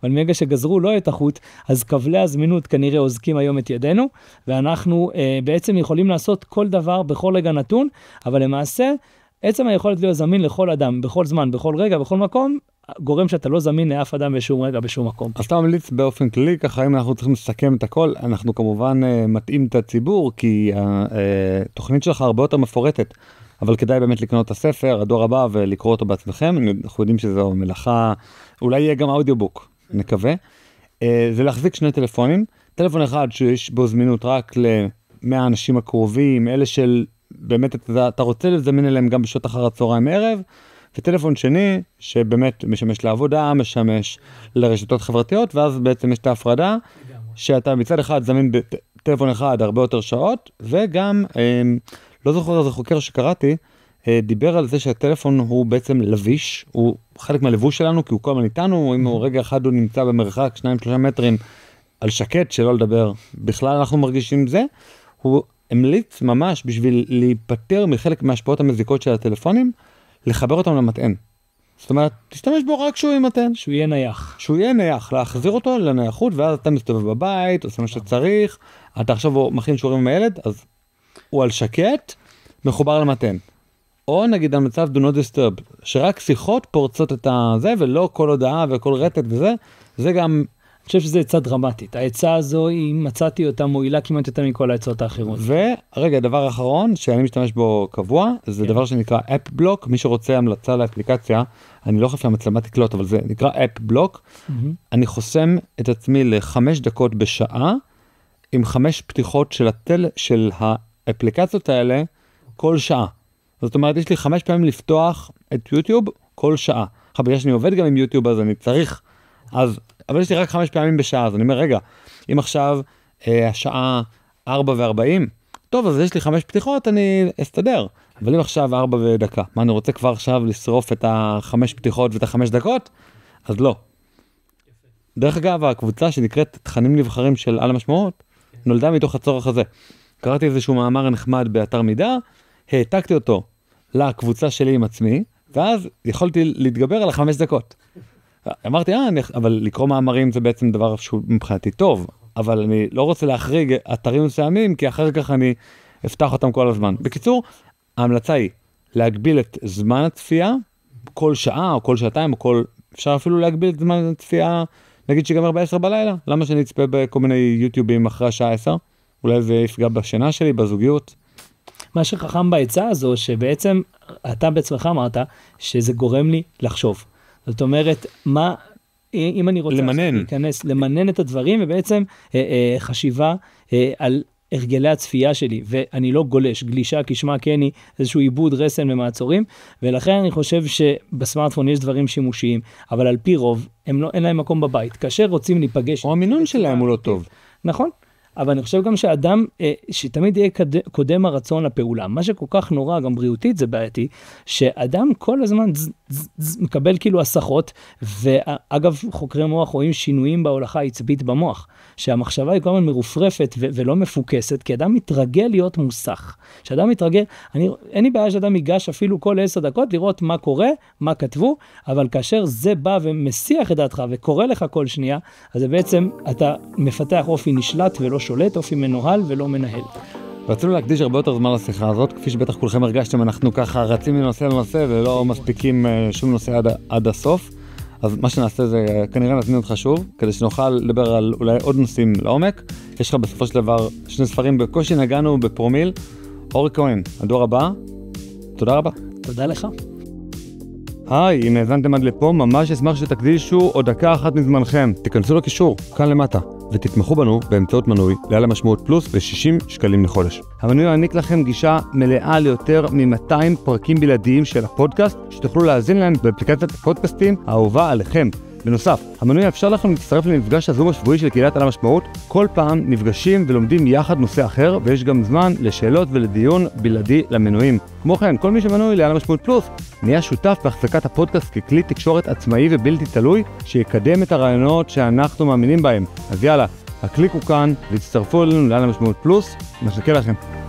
אבל מרגע שגזרו לא את החוט, אז קבלי הזמינות כנראה עוזקים היום את ידינו, ואנחנו בעצם יכולים לעשות כל דבר בכל רגע נתון, אבל למעשה, עצם היכולת להיות זמין לכל אדם, בכל זמן, בכל רגע, בכל מקום, גורם שאתה לא זמין לאף אדם בשום רגע, בשום מקום. אז אתה ממליץ באופן כללי, ככה אם אנחנו צריכים לסכם את הכל, אנחנו כמובן מתאים את הציבור, כי התוכנית שלך הרבה יותר מפורטת, אבל כדאי באמת לקנות את הספר, הדור הבא, ולקרוא אותו בעצמכם. אנחנו יודעים שזו מלאכה, אולי יהיה גם אודיובוק, נקווה. זה להחזיק שני טלפונים, טלפון אחד שיש בו זמינות רק ל100 האנשים הקרובים, אלה של באמת אתה רוצה לזמין אליהם גם בשעות אחר הצהריים ערב, וטלפון שני שבאמת משמש לעבודה, משמש לרשתות חברתיות, ואז בעצם יש את ההפרדה, שאתה מצד אחד זמין בטלפון אחד הרבה יותר שעות, וגם, לא זוכר איזה חוקר שקראתי, דיבר על זה שהטלפון הוא בעצם לביש, הוא חלק מהלבוש שלנו, כי הוא כל הזמן איתנו, אם הוא רגע אחד הוא נמצא במרחק 2-3 מטרים על שקט, שלא לדבר, בכלל אנחנו מרגישים זה, הוא המליץ ממש בשביל להיפטר מחלק מההשפעות המזיקות של הטלפונים, לחבר אותם למטען. זאת אומרת, תשתמש בו רק שהוא ימתן. שהוא יהיה נייח. שהוא יהיה נייח, להחזיר אותו לנייחות, ואז אתה מסתובב בבית, עושה מה שצריך, אתה עכשיו מכין שיעורים עם הילד, אז הוא על שקט, מחובר למטען. או נגיד המצב do not disturb, שרק שיחות פורצות את זה, ולא כל הודעה וכל רטט וזה, זה גם... אני חושב שזה עצה דרמטית. העצה הזו, היא מצאתי אותה מועילה כמעט יותר מכל העצות האחרות. ורגע, דבר אחרון שאני משתמש בו קבוע, זה דבר שנקרא App Block. מי שרוצה המלצה לאפליקציה, אני לא חושב שהמצלמה תקלוט, אבל זה נקרא App Block. אני חוסם את עצמי ל5 דקות בשעה, עם 5 פתיחות של האפליקציות האלה כל שעה. זאת אומרת, יש לי 5 פעמים לפתוח את יוטיוב כל שעה. בגלל שאני עובד גם עם יוטיוב, אז אני צריך, אבל יש לי רק 5 פעמים בשעה, אז אני אומר, רגע, אם עכשיו השעה 4:40, טוב, אז יש לי 5 פתיחות, אני אסתדר. אבל אם עכשיו 4 ודקה, מה, אני רוצה כבר עכשיו לשרוף את 5 פתיחות ואת 5 דקות? אז לא. דרך אגב, הקבוצה שנקראת תכנים נבחרים של על המשמעות, נולדה מתוך הצורך הזה. קראתי איזשהו מאמר נחמד באתר מידע, העתקתי אותו לקבוצה שלי עם עצמי, ואז יכולתי להתגבר על 5 דקות. אמרתי, אבל לקרוא מאמרים זה בעצם דבר שהוא מבחינתי טוב, אבל אני לא רוצה להחריג אתרים מסוימים, כי אחר כך אני אפתח אותם כל הזמן. בקיצור, ההמלצה היא להגביל את זמן הצפייה, כל שעה או כל שעתיים, אפשר אפילו להגביל את זמן הצפייה, נגיד שיגמר ב-10 בלילה, למה שאני אצפה בכל מיני יוטיובים אחרי השעה 10? אולי זה יפגע בשינה שלי, בזוגיות. מה שחכם בעצה הזו, שבעצם אתה בעצמך אמרת, שזה גורם לי לחשוב. זאת אומרת, אם אני רוצה להיכנס, למנן את הדברים, ובעצם חשיבה על הרגלי הצפייה שלי, ואני לא גולש, גלישה כשמה כן היא איזשהו עיבוד רסן ומעצורים, ולכן אני חושב שבסמארטפון יש דברים שימושיים, אבל על פי רוב, אין להם מקום בבית. כאשר רוצים להיפגש... או המינון שלהם הוא לא טוב. נכון. אבל אני חושב גם שאדם, שתמיד יהיה קודם הרצון לפעולה. מה שכל כך נורא, גם בריאותית זה בעייתי, שאדם כל הזמן מקבל כאילו הסחות, ואגב, חוקרי מוח רואים שינויים בהולכה העצבית במוח, שהמחשבה היא כל הזמן מרופרפת ולא מפוקסת, כי אדם מתרגל להיות מוסך. שאדם מתרגל, אין לי בעיה שאדם ייגש אפילו כל 10 דקות, לראות מה קורה, מה כתבו, אבל כאשר זה בא ומסיח את דעתך וקורא לך כל שנייה, אז בעצם אתה מפתח אופי נשלט ולא שולט, אופי מנוהל ולא מנהל. רצינו להקדיש הרבה יותר זמן לשיחה הזאת, כפי שבטח כולכם הרגשתם, אנחנו ככה רצים מנושא לנושא ולא מספיקים שום נושא עד הסוף. אז מה שנעשה זה כנראה נזמין אותך שוב, כדי שנוכל לדבר על אולי עוד נושאים לעומק. יש לך בסופו של דבר 2 ספרים, בקושי נגענו בפרומיל. אורי כהן, הדור הבא, תודה רבה. תודה לך. היי, אם האזנתם עד לפה, ממש אשמח שתקדישו עוד דקה אחת מזמנכם. תיכנסו לקישור, כאן למטה, ותתמכו בנו באמצעות מנוי לעל המשמעות פלוס ב-60 שקלים לחודש. המנוי יעניק לכם גישה מלאה ליותר מ-200 פרקים בלעדיים של הפודקאסט, שתוכלו להאזין להם באפליקציית הפודקאסטים האהובה עליכם. בנוסף, המנוי יאפשר לכם להצטרף למפגש הזום השבועי של קהילת על המשמעות. כל פעם נפגשים ולומדים יחד נושא אחר, ויש גם זמן לשאלות ולדיון בלעדי למנויים. כמו כן, כל מי שמנוי לעל המשמעות פלוס נהיה שותף בהחזקת הפודקאסט ככלי תקשורת עצמאי ובלתי תלוי, שיקדם את הרעיונות שאנחנו מאמינים בהם. אז יאללה, הקליקו כאן והצטרפו אלינו לעל המשמעות פלוס. מחכה לכם.